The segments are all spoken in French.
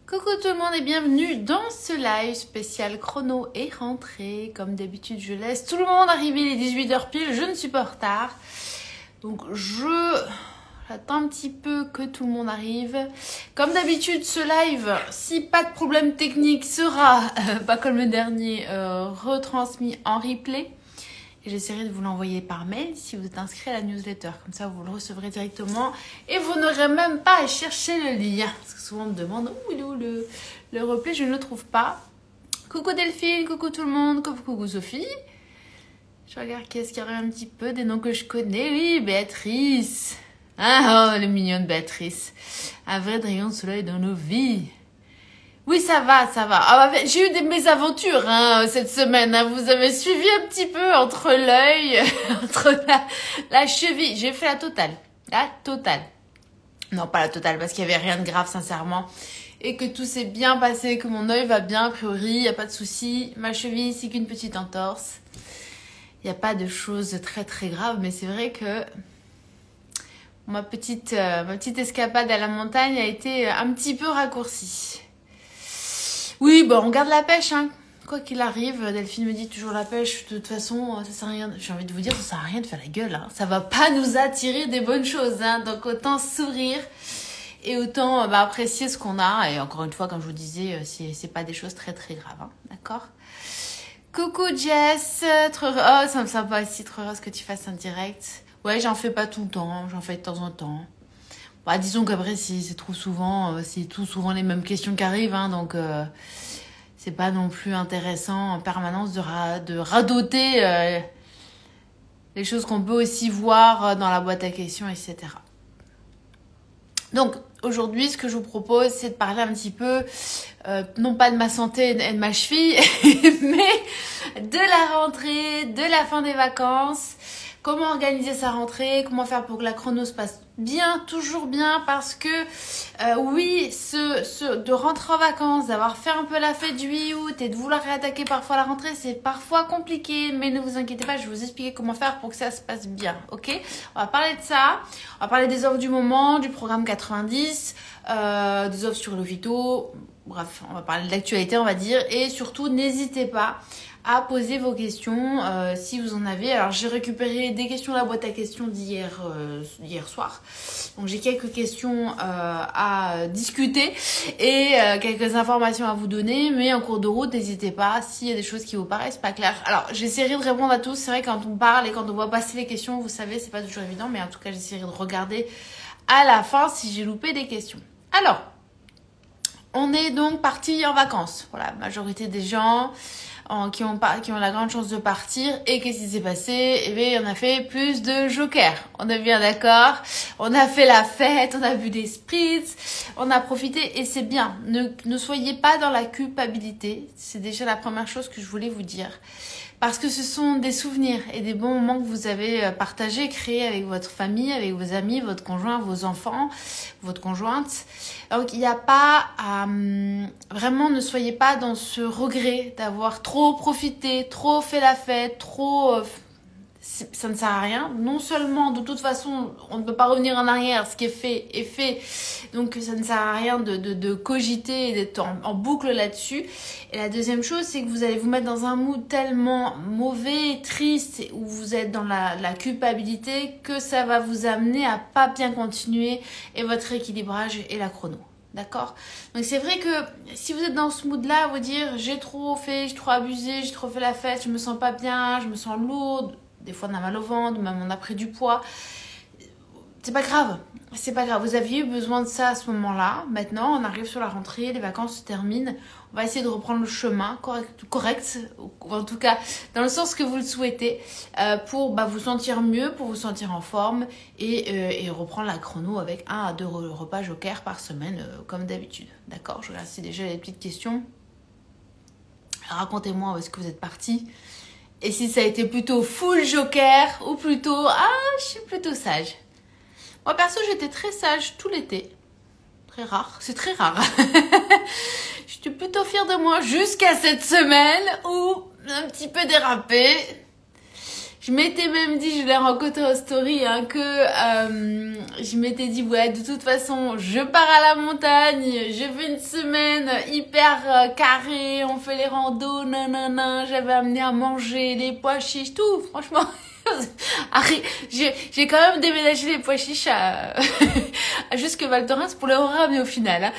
Coucou tout le monde et bienvenue dans ce live spécial chrono et rentrée. Comme d'habitude, je laisse tout le monde arriver les 18h pile, je ne suis pas en retard. Donc j'attends un petit peu que tout le monde arrive. Comme d'habitude, ce live, si pas de problème technique, sera, pas comme le dernier, retransmis en replay. Et j'essaierai de vous l'envoyer par mail si vous êtes inscrit à la newsletter. Comme ça, vous le recevrez directement. Et vous n'aurez même pas à chercher le lien. Parce que souvent, on me demande où il est où le replay. Je ne le trouve pas. Coucou Delphine, coucou tout le monde. Coucou Sophie. Je regarde qu'est-ce qu'il y aurait un petit peu. Des noms que je connais. Oui, Béatrice. Ah, oh, elle est mignonne Béatrice. Un vrai rayon de soleil dans nos vies. Oui, ça va, ça va. Ah, bah, j'ai eu des mésaventures cette semaine. Vous avez suivi un petit peu entre l'œil, entre la cheville. J'ai fait la totale. La totale. Non, pas la totale, parce qu'il n'y avait rien de grave, sincèrement. Et que tout s'est bien passé, que mon œil va bien, a priori, il n'y a pas de souci. Ma cheville, c'est qu'une petite entorse. Il n'y a pas de choses très très graves, mais c'est vrai que ma petite escapade à la montagne a été un petit peu raccourcie. Oui, bon, on garde la pêche, hein. Quoi qu'il arrive, Delphine me dit toujours la pêche. De toute façon, ça sert à rien. J'ai envie de vous dire, ça sert à rien de faire la gueule, hein. Ça va pas nous attirer des bonnes choses, hein. Donc autant sourire et autant apprécier ce qu'on a. Et encore une fois, comme je vous disais, c'est pas des choses très très graves, hein. D'accord? Coucou Jess, trop heureuse. Oh, ça me semble pas aussi trop heureuse que tu fasses un direct. Ouais, j'en fais pas tout le temps, j'en fais de temps en temps. Bah, disons qu'après, c'est trop souvent, c'est tout souvent les mêmes questions qui arrivent, hein, donc c'est pas non plus intéressant en permanence de radoter les choses qu'on peut aussi voir dans la boîte à questions, etc. Donc, aujourd'hui, ce que je vous propose, c'est de parler un petit peu, non pas de ma santé et de ma cheville, mais de la rentrée, de la fin des vacances. Comment organiser sa rentrée, comment faire pour que la chrono se passe bien, toujours bien, parce que oui, de rentrer en vacances, d'avoir fait un peu la fête du 8 août et de vouloir réattaquer parfois la rentrée, c'est parfois compliqué, mais ne vous inquiétez pas, je vais vous expliquer comment faire pour que ça se passe bien, ok? On va parler de ça, on va parler des offres du moment, du programme 90, des offres sur Lovito, bref, on va parler de l'actualité, on va dire, et surtout, n'hésitez pas à poser vos questions si vous en avez. Alors j'ai récupéré des questions de la boîte à questions d'hier soir. Donc j'ai quelques questions à discuter et quelques informations à vous donner. Mais en cours de route, n'hésitez pas s'il y a des choses qui vous paraissent pas claires. Alors j'essaierai de répondre à tous. C'est vrai quand on parle et quand on voit passer les questions, vous savez, c'est pas toujours évident. Mais en tout cas, j'essaierai de regarder à la fin si j'ai loupé des questions. Alors, on est donc parti en vacances. Voilà, la majorité des gens qui ont la grande chance de partir. Et qu'est-ce qui s'est passé? Eh bien, on a fait plus de jokers. On est bien d'accord. On a fait la fête, on a bu des spritz, on a profité et c'est bien. Ne soyez pas dans la culpabilité. C'est déjà la première chose que je voulais vous dire. Parce que ce sont des souvenirs et des bons moments que vous avez partagés, créés avec votre famille, avec vos amis, votre conjoint, vos enfants, votre conjointe. Donc, il n'y a pas à... Vraiment, ne soyez pas dans ce regret d'avoir trop profité, trop fait la fête, trop... ça ne sert à rien. Non seulement, de toute façon, on ne peut pas revenir en arrière. Ce qui est fait est fait. Donc, ça ne sert à rien de cogiter et d'être en boucle là-dessus. Et la deuxième chose, c'est que vous allez vous mettre dans un mood tellement mauvais, triste, où vous êtes dans la culpabilité, que ça va vous amener à pas bien continuer et votre équilibrage et la chrono. D'accord? Donc c'est vrai que si vous êtes dans ce mood-là, vous dire j'ai trop fait, j'ai trop abusé, j'ai trop fait la fête, je me sens pas bien, je me sens lourde, des fois on a mal au ventre, même on a pris du poids. C'est pas grave, c'est pas grave. Vous aviez eu besoin de ça à ce moment-là. Maintenant, on arrive sur la rentrée, les vacances se terminent. On va essayer de reprendre le chemin correct, ou en tout cas dans le sens que vous le souhaitez, pour vous sentir mieux, pour vous sentir en forme et reprendre la chrono avec 1 à 2 repas joker par semaine, comme d'habitude. D'accord? Je regarde si déjà les petites questions. Racontez-moi où est-ce que vous êtes partis. Et si ça a été plutôt full joker ou plutôt je suis plutôt sage. Moi perso j'étais très sage tout l'été. Très rare, c'est très rare. J'étais plutôt fière de moi jusqu'à cette semaine où un petit peu dérapé. Je m'étais même dit, je l'ai rencontré en story, hein, que je m'étais dit, ouais, de toute façon, je pars à la montagne, je fais une semaine hyper carrée, on fait les randos, nanana, j'avais amené à manger les pois chiches, tout, franchement. J'ai quand même déménagé les pois chiches à jusque Val Thorens pour les ramener au final, hein.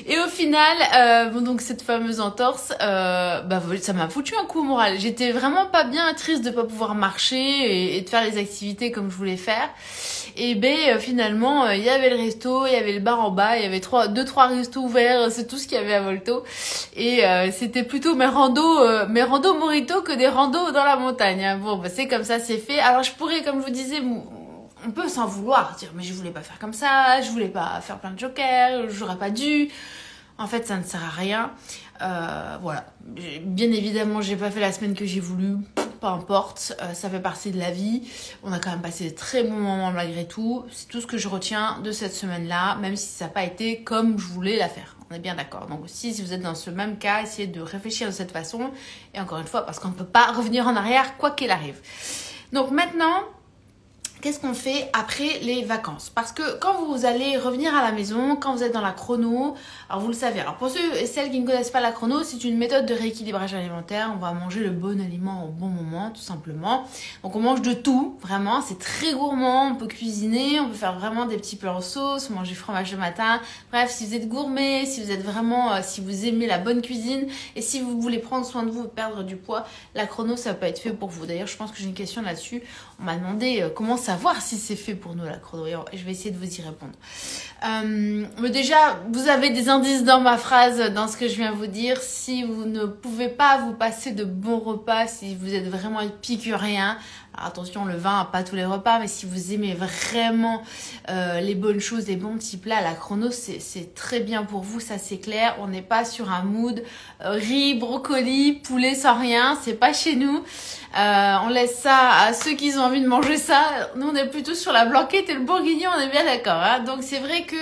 Et au final, bon, donc cette fameuse entorse, ça m'a foutu un coup au moral. J'étais vraiment pas bien, triste de pas pouvoir marcher et de faire les activités comme je voulais faire. Et finalement, il y avait le resto, il y avait le bar en bas, il y avait deux, trois restos ouverts, c'est tout ce qu'il y avait à Volto. Et c'était plutôt mes randos Morito que des randos dans la montagne, hein. Bon, c'est comme ça, c'est fait. Alors je pourrais, comme je vous disais, on peut s'en vouloir, dire mais je voulais pas faire comme ça, je voulais pas faire plein de jokers, j'aurais pas dû. En fait, ça ne sert à rien. Voilà. Bien évidemment, j'ai pas fait la semaine que j'ai voulu. Peu importe, ça fait partie de la vie. On a quand même passé de très bons moments malgré tout. C'est tout ce que je retiens de cette semaine-là, même si ça n'a pas été comme je voulais la faire. On est bien d'accord. Donc aussi, si vous êtes dans ce même cas, essayez de réfléchir de cette façon. Et encore une fois, parce qu'on ne peut pas revenir en arrière, quoi qu'il arrive. Donc maintenant, qu'est-ce qu'on fait après les vacances? Parce que quand vous allez revenir à la maison, quand vous êtes dans la chrono, alors vous le savez, alors pour ceux et celles qui ne connaissent pas la chrono, c'est une méthode de rééquilibrage alimentaire. On va manger le bon aliment au bon moment, tout simplement. Donc on mange de tout, vraiment, c'est très gourmand, on peut cuisiner, on peut faire vraiment des petits plats en sauce, manger du fromage le matin. Bref, si vous êtes gourmet, si vous êtes vraiment, si vous aimez la bonne cuisine et si vous voulez prendre soin de vous et perdre du poids, la chrono, ça peut être fait pour vous. D'ailleurs, je pense que j'ai une question là-dessus. On m'a demandé comment savoir si c'est fait pour nous la chrono et je vais essayer de vous y répondre. Mais déjà, vous avez des indices dans ma phrase, dans ce que je viens de vous dire. Si vous ne pouvez pas vous passer de bons repas, si vous êtes vraiment épicurien, alors attention, le vin, pas tous les repas, mais si vous aimez vraiment les bonnes choses, les bons petits plats, la chrono, c'est très bien pour vous, ça c'est clair. On n'est pas sur un mood riz, brocoli, poulet sans rien, c'est pas chez nous. On laisse ça à ceux qui ont envie de manger ça. Nous, on est plutôt sur la blanquette et le bourguignon, on est bien d'accord, hein. Donc c'est vrai que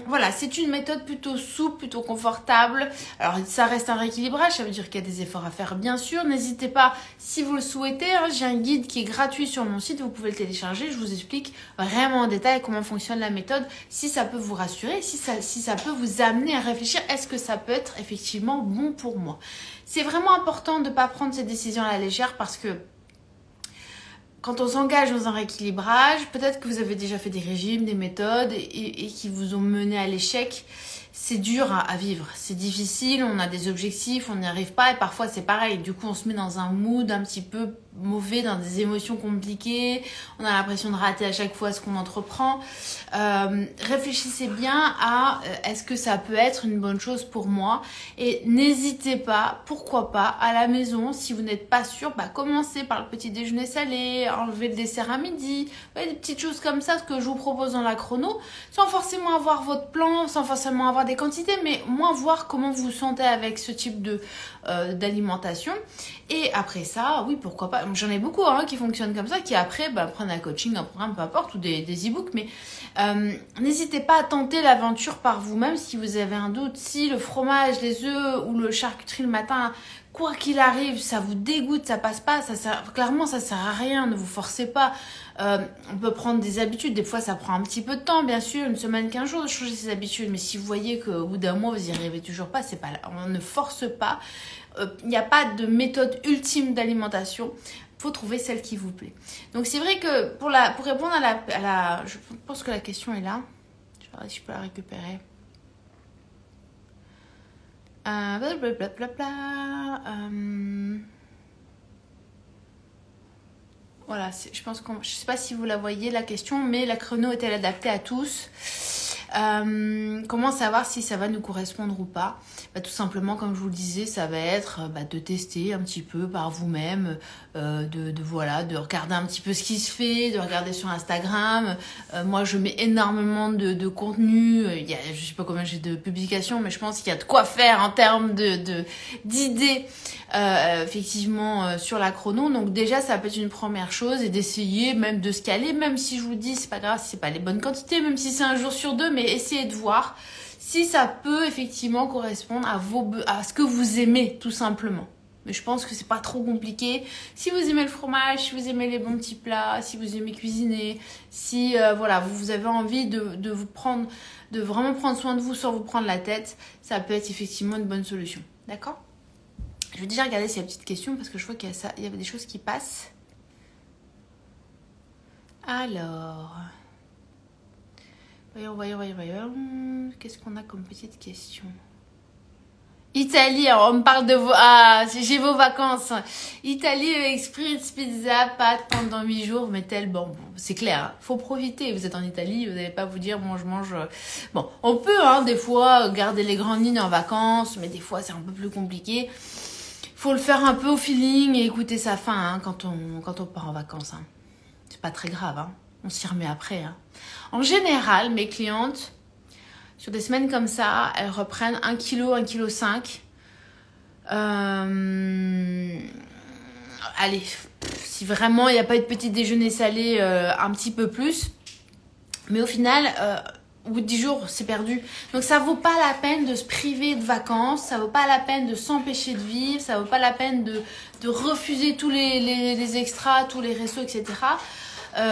voilà, c'est une méthode plutôt souple, plutôt confortable. Alors ça reste un rééquilibrage, ça veut dire qu'il y a des efforts à faire bien sûr. N'hésitez pas, si vous le souhaitez, hein, j'ai un guide qui est gratuit sur mon site, vous pouvez le télécharger. Je vous explique vraiment en détail comment fonctionne la méthode, si ça peut vous rassurer, si ça peut vous amener à réfléchir, est-ce que ça peut être effectivement bon pour moi. C'est vraiment important de ne pas prendre ces décisions à la légère parce que quand on s'engage dans un rééquilibrage, peut-être que vous avez déjà fait des régimes, des méthodes et qui vous ont mené à l'échec. C'est dur à vivre, c'est difficile, on a des objectifs, on n'y arrive pas et parfois c'est pareil. Du coup, on se met dans un mood un petit peu mauvais, dans des émotions compliquées. On a l'impression de rater à chaque fois ce qu'on entreprend. Réfléchissez bien à est-ce que ça peut être une bonne chose pour moi et n'hésitez pas, pourquoi pas, à la maison, si vous n'êtes pas sûr, commencez par le petit déjeuner salé, enlevez le dessert à midi, des petites choses comme ça, ce que je vous propose dans la chrono, sans forcément avoir votre plan, sans forcément avoir des quantités, mais moins voir comment vous vous sentez avec ce type d'alimentation. Et après ça, oui, pourquoi pas. J'en ai beaucoup qui fonctionnent comme ça, qui après prennent un coaching, un programme, peu importe, ou des e-books. Mais n'hésitez pas à tenter l'aventure par vous-même si vous avez un doute. Si le fromage, les œufs ou le charcuterie le matin, quoi qu'il arrive, ça vous dégoûte, ça passe pas, clairement ça sert à rien, ne vous forcez pas. On peut prendre des habitudes, des fois ça prend un petit peu de temps, bien sûr, une semaine, 15 jours de changer ses habitudes, mais si vous voyez qu'au bout d'un mois vous n'y arrivez toujours pas, c'est pas là, on ne force pas. Il n'y a pas de méthode ultime d'alimentation. Il faut trouver celle qui vous plaît. Donc c'est vrai que pour répondre à la... Je pense que la question est là. Je vais voir si je peux la récupérer. Voilà, je pense que je sais pas si vous la voyez la question, mais la chrono est-elle adaptée à tous? Comment savoir si ça va nous correspondre ou pas? Tout simplement, comme je vous le disais, ça va être de tester un petit peu par vous-même, de regarder un petit peu ce qui se fait, de regarder sur Instagram. Moi, je mets énormément de contenu. Je sais pas combien j'ai de publications, mais je pense qu'il y a de quoi faire en termes d'idées, effectivement, sur la chrono. Donc déjà, ça peut être une première chose et d'essayer même de se caler, même si je vous dis, c'est pas grave si c'est pas les bonnes quantités, même si c'est un jour sur deux, mais essayez de voir si ça peut effectivement correspondre à ce que vous aimez, tout simplement. Mais je pense que c'est pas trop compliqué. Si vous aimez le fromage, si vous aimez les bons petits plats, si vous aimez cuisiner, si voilà, vous avez envie de vous prendre, de vraiment prendre soin de vous sans vous prendre la tête, ça peut être effectivement une bonne solution. D'accord? Je vais déjà regarder s'il y a une petite question parce que je vois qu'il y avait des choses qui passent. Alors, voyons. Qu'est-ce qu'on a comme petite question? Italie, alors on me parle de vos... Ah, j'ai vos vacances. Italie avec spritz, pizza, pâtes pendant 8 jours, mais tel... Bon, c'est clair, hein. Faut profiter. Vous êtes en Italie, vous n'allez pas vous dire, bon, je mange... Bon, on peut, hein, des fois, garder les grandes lignes en vacances, mais des fois, c'est un peu plus compliqué. Faut le faire un peu au feeling et écouter sa faim, hein, quand on part en vacances, hein. C'est pas très grave, hein. On s'y remet après, hein. En général, mes clientes... Sur des semaines comme ça, elles reprennent 1 kg, 1,5 kg. Allez, si vraiment il n'y a pas eu de petit déjeuner salé, un petit peu plus. Mais au final, au bout de 10 jours, c'est perdu. Donc ça vaut pas la peine de se priver de vacances, ça vaut pas la peine de s'empêcher de vivre, ça vaut pas la peine de refuser tous les extras, tous les restos, etc.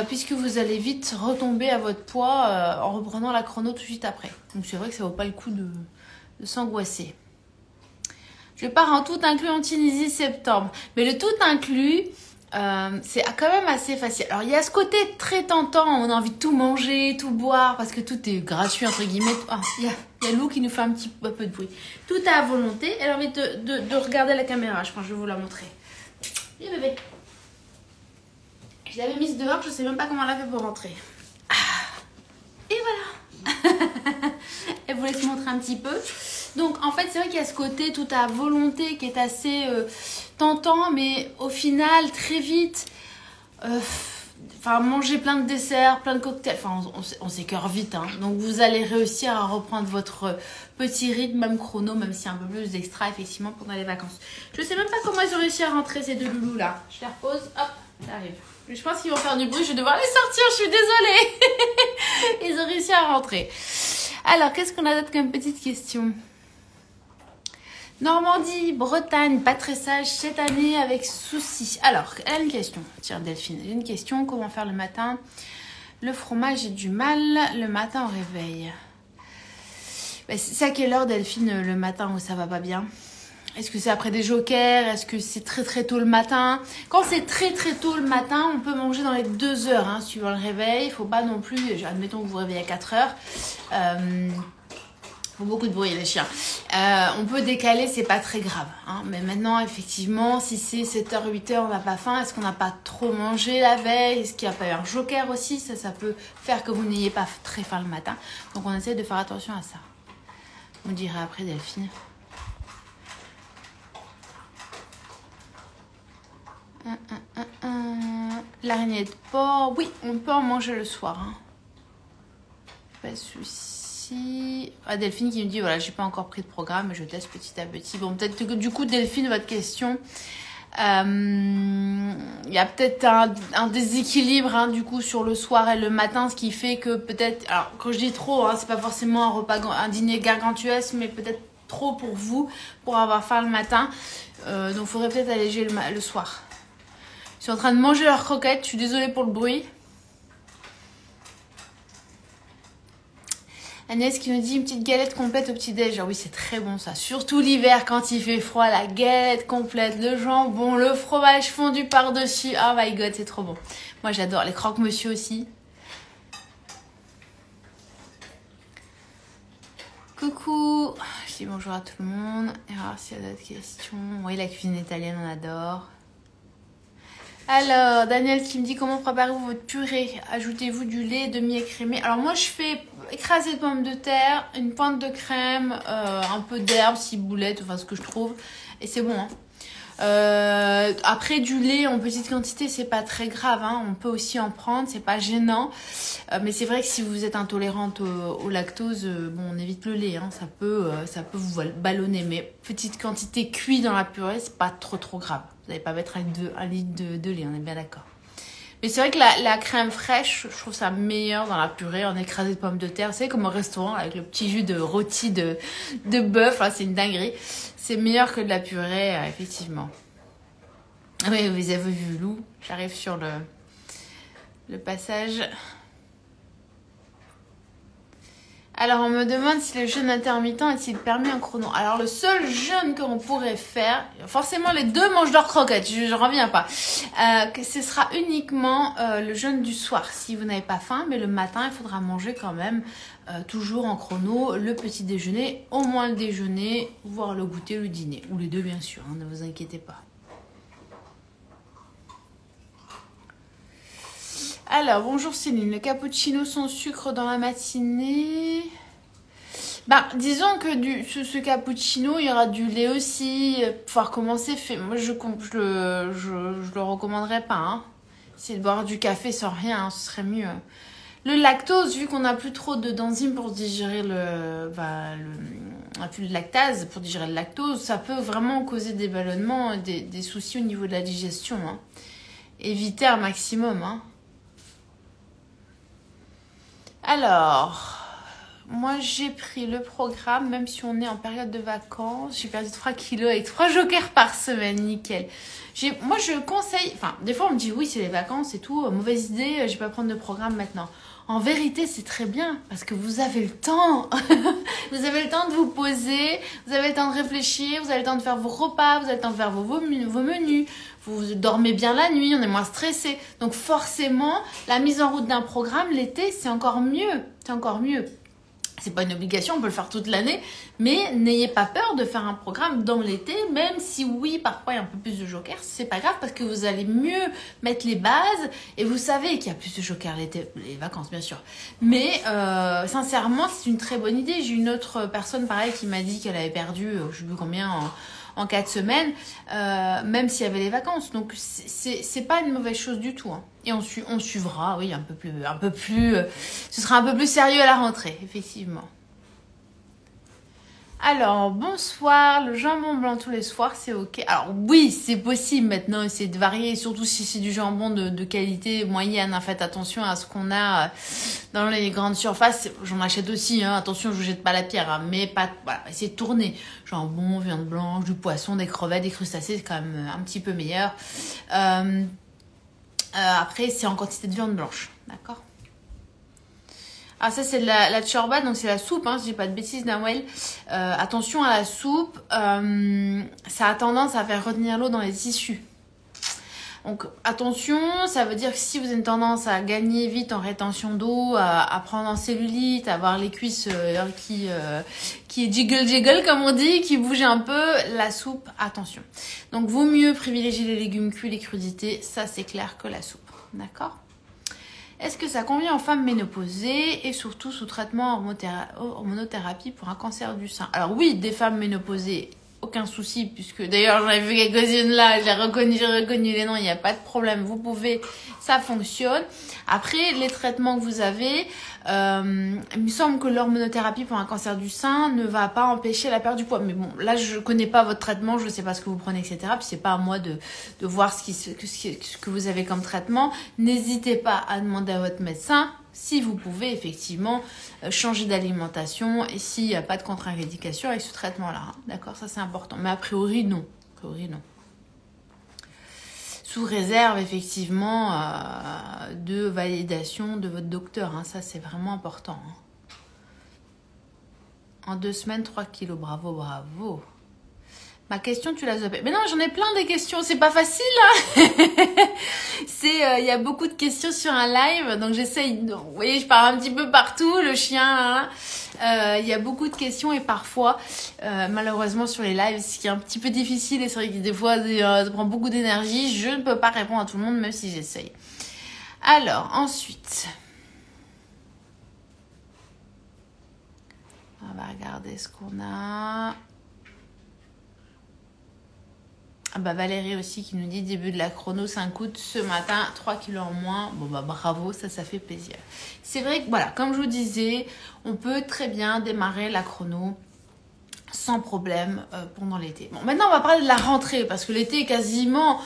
Puisque vous allez vite retomber à votre poids en reprenant la chrono tout de suite après. Donc c'est vrai que ça vaut pas le coup de s'angoisser. Je pars en tout inclus en Tunisie septembre. Mais le tout inclus, c'est quand même assez facile. Alors il y a ce côté très tentant, on a envie de tout manger, tout boire, parce que tout est gratuit entre guillemets. Ah, il y a Lou qui nous fait un petit peu de bruit. Tout est à volonté. Elle a envie de regarder la caméra, je pense que je vais vous la montrer. Viens bébé. Je l'avais mise dehors, je sais même pas comment elle a fait pour rentrer. Et voilà. Elle voulait se montrer un petit peu. Donc en fait c'est vrai qu'il y a ce côté tout à volonté qui est assez tentant, mais au final très vite, manger plein de desserts, plein de cocktails, on s'écœure vite, hein. Donc vous allez réussir à reprendre votre petit rythme, même chrono, même s'il y a un peu plus d'extra effectivement pendant les vacances. Je sais même pas comment ils ont réussi à rentrer ces deux loulous là. Je les repose, hop, ça arrive. Je pense qu'ils vont faire du bruit, je vais devoir les sortir, je suis désolée. Ils ont réussi à rentrer. Alors, qu'est-ce qu'on a d'autre comme petite question? Normandie, Bretagne, pas très sage cette année avec souci. Alors, elle a une question. Tiens, Delphine, j'ai une question. Comment faire le matin? Le fromage, j'ai du mal le matin au réveil. C'est à quelle heure, Delphine, le matin où ça va pas bien? Est-ce que c'est après des jokers? Est-ce que c'est très très tôt le matin? Quand c'est très très tôt le matin, on peut manger dans les 2 heures, hein, suivant le réveil. Il faut pas non plus, admettons que vous vous réveillez à 4 heures. Faut beaucoup de bruit les chiens. On peut décaler, c'est pas très grave, hein. Mais maintenant, effectivement, si c'est 7h, 8h, on n'a pas faim, est-ce qu'on n'a pas trop mangé la veille? Est-ce qu'il n'y a pas eu un joker aussi? Ça peut faire que vous n'ayez pas très faim le matin. Donc on essaie de faire attention à ça. On dirait après, Delphine. L'araignée de porc, oui, on peut en manger le soir, hein. Pas de souci. Ah, Delphine qui me dit, voilà, j'ai pas encore pris de programme, mais je teste petit à petit. Bon, peut-être que du coup, Delphine, votre question, il y a peut-être un déséquilibre, hein, du coup, sur le soir et le matin, ce qui fait que peut-être, alors quand je dis trop, hein, c'est pas forcément un repas, un dîner gargantuesque, mais peut-être trop pour vous, pour avoir faim le matin. Donc il faudrait peut-être alléger le soir. Ils sont en train de manger leurs croquettes. Je suis désolée pour le bruit. Agnès qui nous dit une petite galette complète au petit-déj. Ah oui, c'est très bon ça. Surtout l'hiver quand il fait froid. La galette complète, le jambon, le fromage fondu par-dessus. Oh my god, c'est trop bon. Moi, j'adore. Les croque-monsieur aussi. Coucou. Je dis bonjour à tout le monde. Et voir s'il y a d'autres questions. Oui, la cuisine italienne, on adore. Alors, Daniel qui me dit comment préparez-vous votre purée? Ajoutez-vous du lait demi-écrémé? Alors moi je fais écraser de pommes de terre, une pointe de crème, un peu d'herbe, ciboulette, enfin ce que je trouve. Et c'est bon, hein. Après du lait en petite quantité c'est pas très grave, hein. On peut aussi en prendre, c'est pas gênant, mais c'est vrai que si vous êtes intolérante au lactose, bon on évite le lait, hein. Ça peut vous ballonner, mais petite quantité cuit dans la purée c'est pas trop grave. Vous n'allez pas mettre un litre de lait, on est bien d'accord. Mais c'est vrai que la crème fraîche, je trouve ça meilleur dans la purée en écrasé de pommes de terre. C'est comme au restaurant avec le petit jus de rôti de bœuf, là, c'est une dinguerie. C'est meilleur que de la purée, effectivement. Oui, vous avez vu Lou. J'arrive sur le passage. Alors, on me demande si le jeûne intermittent est-il permis en chrono. Alors, le seul jeûne qu'on pourrait faire, forcément les 2 mangent leurs croquettes, je reviens pas, que ce sera uniquement le jeûne du soir, si vous n'avez pas faim, mais le matin, il faudra manger quand même, toujours en chrono, le petit déjeuner, au moins le déjeuner, voire le goûter, le dîner, ou les 2 bien sûr, hein, ne vous inquiétez pas. Alors, bonjour Céline, le cappuccino sans sucre dans la matinée. Bah, disons que ce cappuccino, il y aura du lait aussi. Pouvoir commencer, moi je le recommanderais pas. Hein. C'est de boire du café sans rien, hein, ce serait mieux. Le lactose, vu qu'on n'a plus trop d'enzymes pour digérer on n'a plus de lactase pour digérer le lactose, ça peut vraiment causer des ballonnements, des soucis au niveau de la digestion. Hein. Évitez un maximum, hein. Alors, moi j'ai pris le programme, même si on est en période de vacances, j'ai perdu 3 kilos avec 3 jokers par semaine, nickel. Moi je conseille, enfin des fois on me dit oui c'est les vacances et tout, mauvaise idée, je vais pas prendre de programme maintenant. En vérité c'est très bien parce que vous avez le temps, vous avez le temps de vous poser, vous avez le temps de réfléchir, vous avez le temps de faire vos repas, vous avez le temps de faire vos menus. Vous dormez bien la nuit, on est moins stressé. Donc forcément, la mise en route d'un programme, l'été, c'est encore mieux. C'est encore mieux. C'est pas une obligation, on peut le faire toute l'année. Mais n'ayez pas peur de faire un programme dans l'été, même si oui, parfois il y a un peu plus de jokers. C'est pas grave parce que vous allez mieux mettre les bases. Et vous savez qu'il y a plus de jokers l'été, les vacances bien sûr. Mais sincèrement, c'est une très bonne idée. J'ai une autre personne pareil qui m'a dit qu'elle avait perdu, je sais plus combien, en 4 semaines, même s'il y avait les vacances. Donc, c'est pas une mauvaise chose du tout. Hein. Et on suivra, oui, ce sera un peu plus sérieux à la rentrée, effectivement. Alors, bonsoir, le jambon blanc tous les soirs, c'est ok. Alors oui, c'est possible maintenant, essayer de varier, surtout si c'est du jambon de qualité moyenne. Hein, faites attention à ce qu'on a dans les grandes surfaces. J'en achète aussi, hein, attention, je vous jette pas la pierre, hein, mais pas, voilà, essayez de tourner. Jambon, viande blanche, du poisson, des crevettes, des crustacés, c'est quand même un petit peu meilleur. Après, c'est en quantité de viande blanche, d'accord ? Ah, ça, c'est de la tchorba, donc c'est la soupe, hein, je dis pas de bêtises, Nawel. Attention à la soupe, ça a tendance à faire retenir l'eau dans les tissus. Donc, attention, ça veut dire que si vous avez une tendance à gagner vite en rétention d'eau, à prendre en cellulite, à avoir les cuisses qui jiggle, comme on dit, qui bougent un peu, la soupe, attention. Donc, vaut mieux privilégier les légumes cuits, les crudités, ça c'est clair que la soupe, d'accord ? Est-ce que ça convient aux femmes ménopausées et surtout sous traitement hormonothérapie pour un cancer du sein? Alors oui, des femmes ménopausées, aucun souci, puisque d'ailleurs j'en ai vu quelques-unes là, j'ai reconnu les noms, il n'y a pas de problème, vous pouvez, ça fonctionne. Après, les traitements que vous avez, il me semble que l'hormonothérapie pour un cancer du sein ne va pas empêcher la perte du poids. Mais bon, là je connais pas votre traitement, je ne sais pas ce que vous prenez, etc. Puis c'est pas à moi de voir ce que vous avez comme traitement. N'hésitez pas à demander à votre médecin si vous pouvez effectivement changer d'alimentation et s'il n'y a pas de contre-indication avec ce traitement-là. Hein. D'accord, ça c'est important. Mais a priori, non. Sous réserve effectivement de validation de votre docteur. Hein. Ça c'est vraiment important. Hein. En 2 semaines, 3 kilos. Bravo. Ma question, tu l'as zappée. Mais non, j'en ai plein des questions. C'est pas facile. Hein. Il y a beaucoup de questions sur un live. Donc, j'essaye. Vous voyez, je parle un petit peu partout. Le chien. Il y a beaucoup de questions. Et parfois, malheureusement, sur les lives, ce qui est un petit peu difficile. Et c'est vrai que des fois, ça prend beaucoup d'énergie. Je ne peux pas répondre à tout le monde, même si j'essaye. Alors, ensuite. On va regarder ce qu'on a. Ah bah Valérie aussi qui nous dit début de la chrono 5 août ce matin 3 kilos en moins. Bon bah bravo, ça fait plaisir. C'est vrai que voilà, comme je vous disais, on peut très bien démarrer la chrono sans problème pendant l'été. Bon, maintenant on va parler de la rentrée parce que l'été est quasiment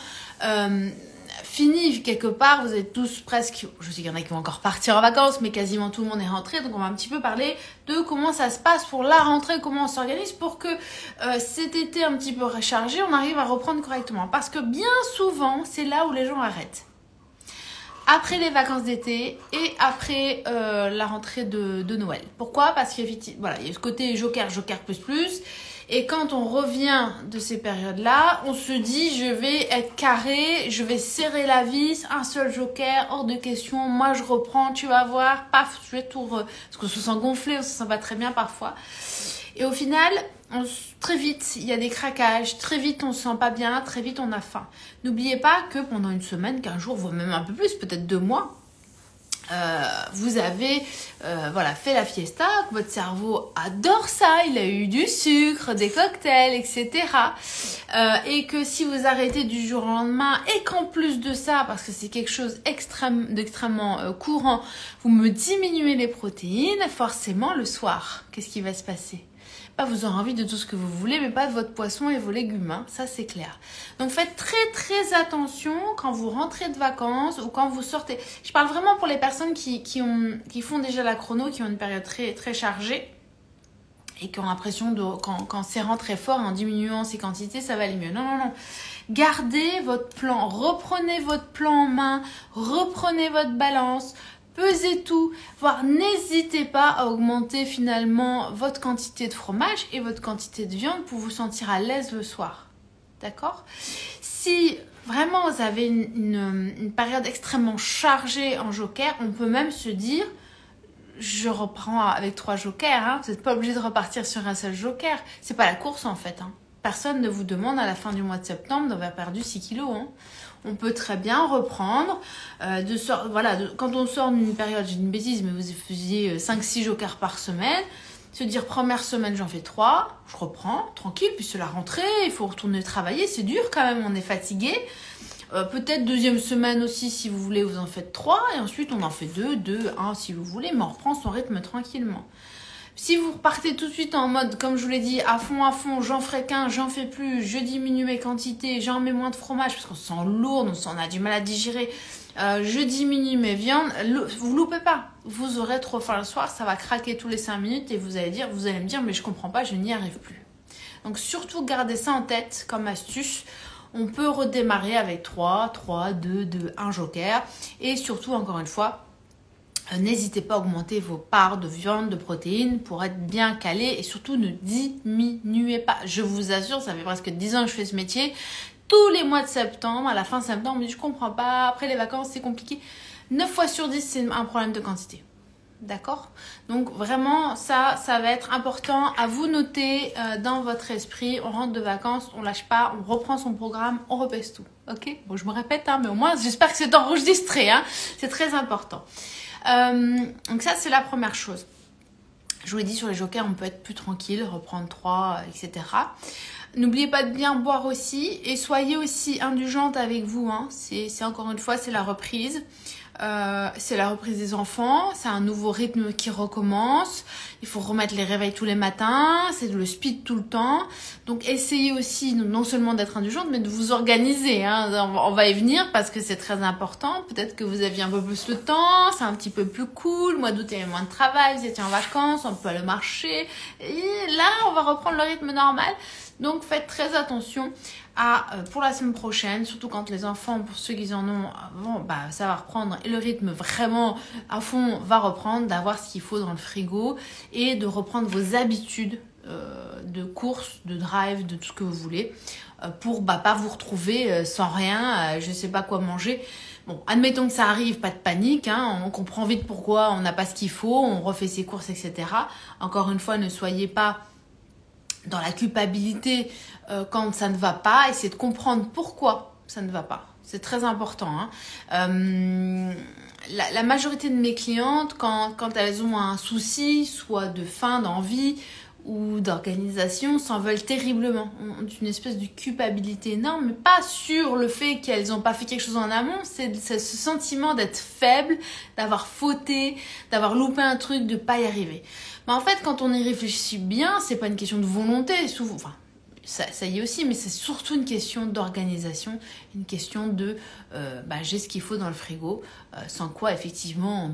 fini quelque part, vous êtes tous presque, je sais qu'il y en a qui vont encore partir en vacances, mais quasiment tout le monde est rentré, donc on va un petit peu parler de comment ça se passe pour la rentrée, comment on s'organise pour que cet été un petit peu rechargé, on arrive à reprendre correctement. Parce que bien souvent, c'est là où les gens arrêtent. Après les vacances d'été et après la rentrée de Noël. Pourquoi? Parce qu'il y a, voilà, il y a ce côté joker plus. Et quand on revient de ces périodes-là, on se dit je vais être carré, je vais serrer la vis, un seul joker, hors de question, moi je reprends, tu vas voir, paf, je vais tout parce qu'on se sent gonflé, on se sent pas très bien parfois. Et au final, très vite, il y a des craquages, très vite on se sent pas bien, très vite on a faim. N'oubliez pas que pendant une semaine, 15 jours, voire même un peu plus, peut-être 2 mois, vous avez voilà, fait la fiesta, que votre cerveau adore ça, il a eu du sucre, des cocktails, etc. Et que si vous arrêtez du jour au lendemain et qu'en plus de ça, parce que c'est quelque chose d'extrêmement courant, vous me diminuez les protéines, forcément le soir, qu'est-ce qui va se passer? Vous aurez envie de tout ce que vous voulez, mais pas de votre poisson et vos légumes, hein. Ça c'est clair. Donc faites très attention quand vous rentrez de vacances ou quand vous sortez. Je parle vraiment pour les personnes qui font déjà la chrono, qui ont une période très chargée et qui ont l'impression de quand c'est rentré fort, en diminuant ces quantités, ça va aller mieux. Non. Gardez votre plan, reprenez votre plan en main, reprenez votre balance. Pesez tout, voire n'hésitez pas à augmenter finalement votre quantité de fromage et votre quantité de viande pour vous sentir à l'aise le soir. D'accord? Si vraiment vous avez une période extrêmement chargée en joker, on peut même se dire, je reprends avec 3 jokers, hein. Vous n'êtes pas obligé de repartir sur un seul joker. C'est pas la course en fait, hein. Personne ne vous demande à la fin du mois de septembre d'avoir perdu 6 kilos, hein. On peut très bien reprendre, quand on sort d'une période, j'ai une bêtise, mais vous faisiez 5-6 jokers par semaine, se dire première semaine j'en fais 3, je reprends, tranquille, puis c'est la rentrée, il faut retourner travailler, c'est dur quand même, on est fatigué. Peut-être deuxième semaine aussi, si vous voulez, vous en faites 3, et ensuite on en fait 2, 1 si vous voulez, mais on reprend son rythme tranquillement. Si vous repartez tout de suite en mode, comme je vous l'ai dit, à fond, j'en ferai qu'un, j'en fais plus, je diminue mes quantités, j'en mets moins de fromage parce qu'on se sent lourd, on a du mal à digérer, je diminue mes viandes, vous loupez pas. Vous aurez trop faim le soir, ça va craquer tous les 5 minutes et vous allez me dire, mais je comprends pas, je n'y arrive plus. Donc surtout gardez ça en tête comme astuce. On peut redémarrer avec 3, 2, 1 joker et surtout, encore une fois, n'hésitez pas à augmenter vos parts de viande, de protéines pour être bien calé et surtout ne diminuez pas. Je vous assure, ça fait presque 10 ans que je fais ce métier. Tous les mois de septembre, à la fin septembre, on me dit je comprends pas, après les vacances c'est compliqué. 9 fois sur 10, c'est un problème de quantité. D'accord? Donc vraiment, ça va être important à vous noter dans votre esprit. On rentre de vacances, on lâche pas, on reprend son programme, on repèse tout. Ok? Bon, je me répète, hein, mais au moins, j'espère que c'est enregistré. Hein. C'est très important. Donc ça, c'est la première chose. Je vous l'ai dit, sur les jokers, on peut être plus tranquille, reprendre 3, etc. N'oubliez pas de bien boire aussi et soyez aussi indulgente avec vous. Hein. C'est encore une fois, c'est la reprise. C'est la reprise des enfants, c'est un nouveau rythme qui recommence, il faut remettre les réveils tous les matins, c'est le speed tout le temps, donc essayez aussi non seulement d'être indulgente mais de vous organiser, hein. On va y venir parce que c'est très important, peut-être que vous aviez un peu plus de temps, c'est un petit peu plus cool, le mois d'août il y avait moins de travail, vous étiez en vacances, on peut aller marcher, et là on va reprendre le rythme normal. Donc faites très attention pour la semaine prochaine, surtout quand les enfants, pour ceux qui en ont, ça va reprendre et le rythme vraiment à fond va reprendre, d'avoir ce qu'il faut dans le frigo et de reprendre vos habitudes de course, de drive, de tout ce que vous voulez pour pas vous retrouver sans rien, je sais pas quoi manger. Bon, admettons que ça arrive, pas de panique, hein, on comprend vite pourquoi on n'a pas ce qu'il faut, on refait ses courses, etc. Encore une fois, ne soyez pas dans la culpabilité quand ça ne va pas, essayez de comprendre pourquoi ça ne va pas. C'est très important. Hein. La majorité de mes clientes, quand elles ont un souci, soit de faim, d'envie ou d'organisation, s'en veulent terriblement. Ont une espèce de culpabilité énorme, mais pas sur le fait qu'elles n'ont pas fait quelque chose en amont, c'est ce sentiment d'être faible, d'avoir fauté, d'avoir loupé un truc, de pas y arriver. Mais en fait, quand on y réfléchit bien, c'est pas une question de volonté. ça y est aussi, mais c'est surtout une question d'organisation, une question de j'ai ce qu'il faut dans le frigo, sans quoi effectivement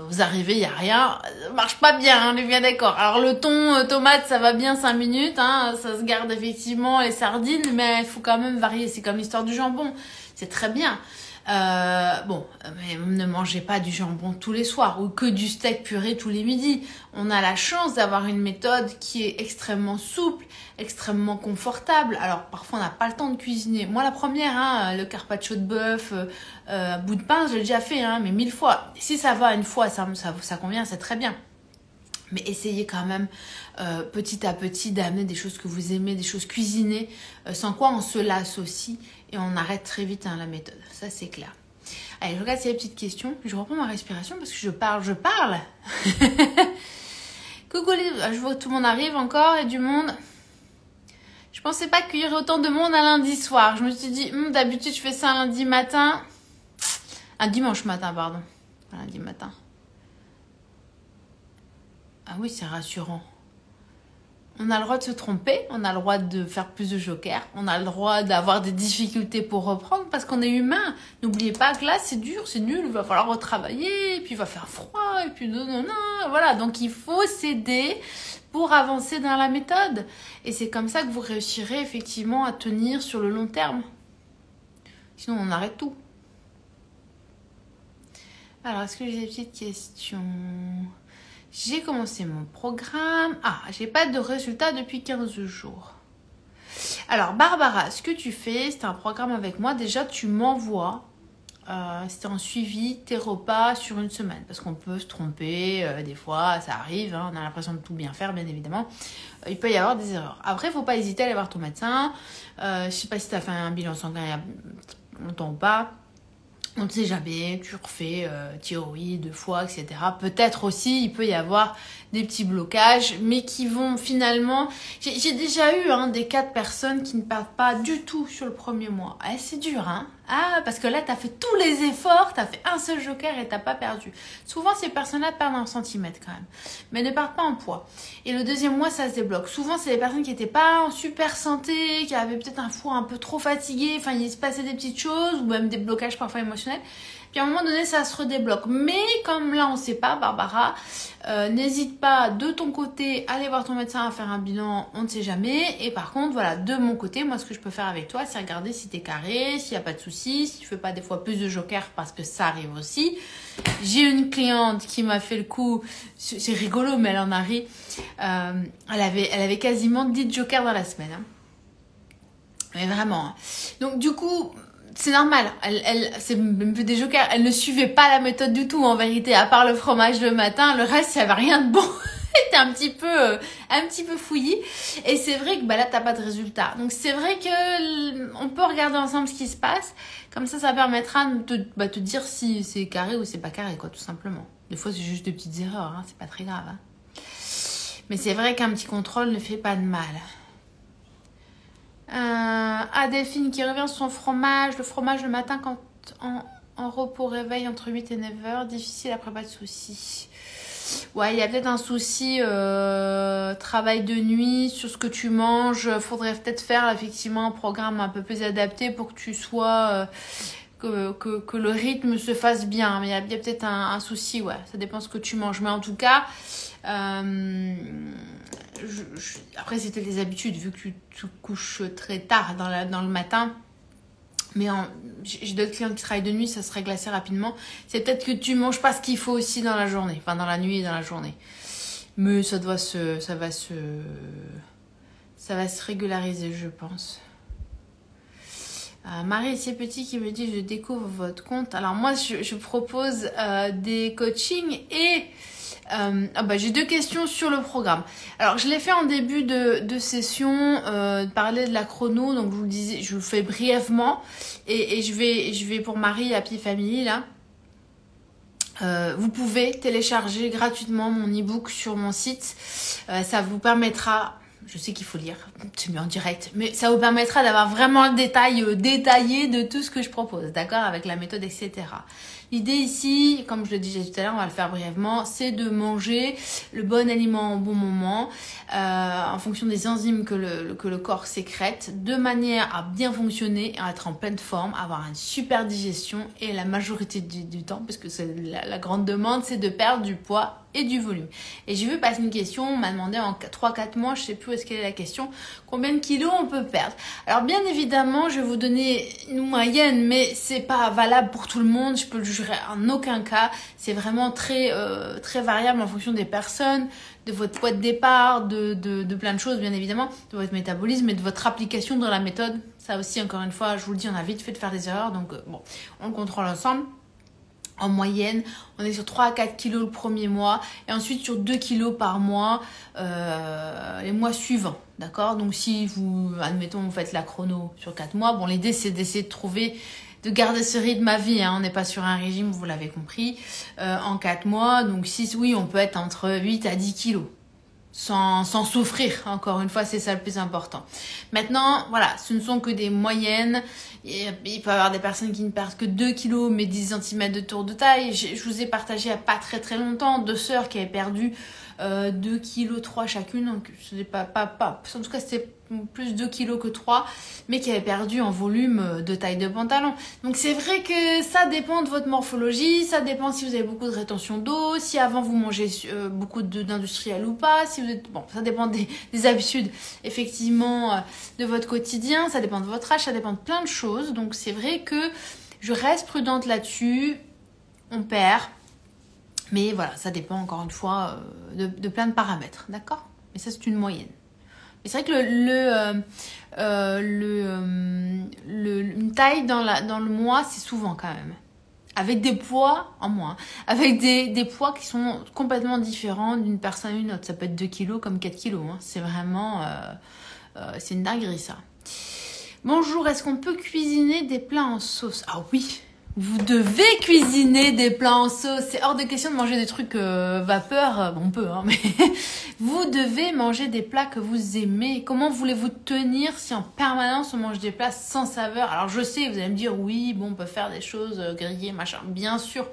vous arrivez, il n'y a rien, ça marche pas bien, on est bien d'accord. Alors le thon, tomate, ça va bien 5 minutes, ça se garde effectivement, les sardines, mais il faut quand même varier, c'est comme l'histoire du jambon, c'est très bien. Mais ne mangez pas du jambon tous les soirs ou que du steak puré tous les midis. On a la chance d'avoir une méthode qui est extrêmement souple, extrêmement confortable. Alors parfois on n'a pas le temps de cuisiner. Moi la première, le carpaccio de bœuf, bout de pain, j'ai déjà fait, mais 1000 fois. Si ça va une fois, ça convient, c'est très bien. Mais essayez quand même petit à petit d'amener des choses que vous aimez, des choses cuisinées, sans quoi on se lasse aussi et on arrête très vite la méthode. Ça, c'est clair. Allez, je regarde s'il y a des petites questions. Je reprends ma respiration parce que je parle. Coucou, je vois que tout le monde arrive encore et du monde. Je pensais pas qu'il y aurait autant de monde un lundi soir. Je me suis dit, d'habitude, je fais ça un lundi matin. Un dimanche matin, pardon. Un lundi matin. Ah oui, c'est rassurant. On a le droit de se tromper, on a le droit de faire plus de jokers, on a le droit d'avoir des difficultés pour reprendre parce qu'on est humain. N'oubliez pas que là, c'est dur, c'est nul, il va falloir retravailler, et puis il va faire froid, et puis non. Voilà, donc il faut s'aider pour avancer dans la méthode. Et c'est comme ça que vous réussirez effectivement à tenir sur le long terme. Sinon, on arrête tout. Alors, est-ce que j'ai des petites questions ? J'ai commencé mon programme. J'ai pas de résultats depuis 15 jours. Alors, Barbara, ce que tu fais, c'est un programme avec moi. Déjà, tu m'envoies, c'était en suivi, tes repas sur une semaine. Parce qu'on peut se tromper, des fois, ça arrive. On a l'impression de tout bien faire, bien évidemment. Il peut y avoir des erreurs. Après, il ne faut pas hésiter à aller voir ton médecin. Je sais pas si tu as fait un bilan sanguin il y a longtemps ou pas. On ne sait jamais, tu refais thyroïde, foie, etc. Peut-être aussi, il peut y avoir des petits blocages, mais qui vont finalement... J'ai déjà eu des cas de personnes qui ne partent pas du tout sur le premier mois. C'est dur, parce que là, tu as fait tous les efforts, tu as fait un seul joker et tu n'as pas perdu. Souvent, ces personnes-là perdent 1 centimètre quand même, mais ne partent pas en poids. Et le 2e mois, ça se débloque. Souvent, c'est des personnes qui n'étaient pas en super santé, qui avaient peut-être un foie un peu trop fatigué, il se passait des petites choses, ou même des blocages parfois émotionnels. Puis à un moment donné, ça se redébloque. Mais comme là, on ne sait pas, Barbara, n'hésite pas de ton côté à aller voir ton médecin à faire un bilan, on ne sait jamais. Et par contre, voilà, de mon côté, moi, ce que je peux faire avec toi, c'est regarder si tu es carré, s'il n'y a pas de soucis, si tu ne fais pas des fois plus de jokers parce que ça arrive aussi. J'ai une cliente qui m'a fait le coup, c'est rigolo, mais elle en a ri. Elle avait quasiment 10 jokers dans la semaine. Mais vraiment. Donc du coup... C'est normal, c'est même plus des jokers, elle ne suivait pas la méthode du tout en vérité, à part le fromage le matin, le reste, il n'y avait rien de bon. C'était un petit peu fouillis. Et c'est vrai que là, tu n'as pas de résultat. Donc c'est vrai que on peut regarder ensemble ce qui se passe. Comme ça permettra de te dire si c'est carré ou c'est pas carré, quoi, tout simplement. Des fois, c'est juste des petites erreurs, c'est pas très grave. Mais c'est vrai qu'un petit contrôle ne fait pas de mal. Delphine qui revient sur son fromage. Le fromage le matin quand en repos réveil entre 8 et 9 heures. Difficile après, pas de soucis. Ouais, il y a peut-être un souci travail de nuit sur ce que tu manges. Faudrait peut-être faire effectivement un programme un peu plus adapté pour que tu sois... que le rythme se fasse bien. Mais il y a peut-être un souci, ouais. Ça dépend ce que tu manges. Mais en tout cas... après c'était des habitudes vu que tu te couches très tard dans le matin, mais j'ai d'autres clients qui travaillent de nuit, ça se règle assez rapidement. C'est peut-être que tu manges pas ce qu'il faut aussi dans la journée, dans la nuit et dans la journée, mais ça va se régulariser, je pense. Marie c'est petit qui me dit je découvre votre compte. Alors moi je propose des coachings et j'ai 2 questions sur le programme. Alors je l'ai fait en début de session, parler de la chrono, donc je vous le disais, je vous le fais brièvement et je vais pour Marie Happy Family là. Vous pouvez télécharger gratuitement mon e-book sur mon site. Ça vous permettra, je sais qu'il faut lire, c'est mieux en direct, mais ça vous permettra d'avoir vraiment le détail détaillé de tout ce que je propose, d'accord, avec la méthode, etc. L'idée ici, comme je le disais tout à l'heure, on va le faire brièvement, c'est de manger le bon aliment au bon moment, en fonction des enzymes que le corps sécrète, de manière à bien fonctionner, à être en pleine forme, avoir une super digestion et la majorité du temps, parce que c'est la grande demande, c'est de perdre du poids et du volume. Et j'ai vu passer une question, on m'a demandé en 3-4 mois, je sais plus où est-ce qu'elle est la question, combien de kilos on peut perdre. Alors bien évidemment, je vais vous donner une moyenne, mais c'est pas valable pour tout le monde, je peux le jurer en aucun cas. C'est vraiment très variable en fonction des personnes, de votre poids de départ, de plein de choses bien évidemment, de votre métabolisme et de votre application dans la méthode. Ça aussi, encore une fois, je vous le dis, on a vite fait de faire des erreurs, donc bon, on le contrôle ensemble. En moyenne, on est sur 3 à 4 kilos le premier mois et ensuite sur 2 kilos par mois les mois suivants. D'accord? Donc si vous, admettons, vous faites la chrono sur 4 mois, bon, l'idée c'est d'essayer de garder ce rythme à vie. Hein. On n'est pas sur un régime, vous l'avez compris, en 4 mois. Donc oui, on peut être entre 8 à 10 kilos. Sans souffrir, encore une fois, c'est ça le plus important. Maintenant, voilà, ce ne sont que des moyennes. Il peut y avoir des personnes qui ne perdent que 2 kilos, mais 10 cm de tour de taille. Je vous ai partagé il n'y a pas très longtemps 2 sœurs qui avaient perdu 2 kg 3 chacune. Donc, c'est pas. En tout cas, c'était plus 2 kg que 3, mais qui avaient perdu en volume de taille de pantalon. Donc, c'est vrai que ça dépend de votre morphologie, ça dépend si vous avez beaucoup de rétention d'eau, si avant vous mangez beaucoup d'industriel ou pas, si vous êtes, bon, ça dépend des habitudes, effectivement, de votre quotidien, ça dépend de votre âge, ça dépend de plein de choses. Donc, c'est vrai que je reste prudente là-dessus, on perd. Mais voilà, ça dépend encore une fois de plein de paramètres, d'accord? Mais ça, c'est une moyenne. Mais c'est vrai que une taille dans le mois, c'est souvent quand même. Avec des poids en moins. Avec des poids qui sont complètement différents d'une personne à une autre. Ça peut être 2 kilos comme 4 kilos. Hein. C'est vraiment... c'est une dinguerie, ça. Bonjour, est-ce qu'on peut cuisiner des plats en sauce? Ah oui! Vous devez cuisiner des plats en sauce. C'est hors de question de manger des trucs vapeur. Bon, on peut, hein, mais vous devez manger des plats que vous aimez. Comment voulez-vous tenir si en permanence on mange des plats sans saveur? Alors je sais, vous allez me dire oui, bon, on peut faire des choses grillées, machin, bien sûr.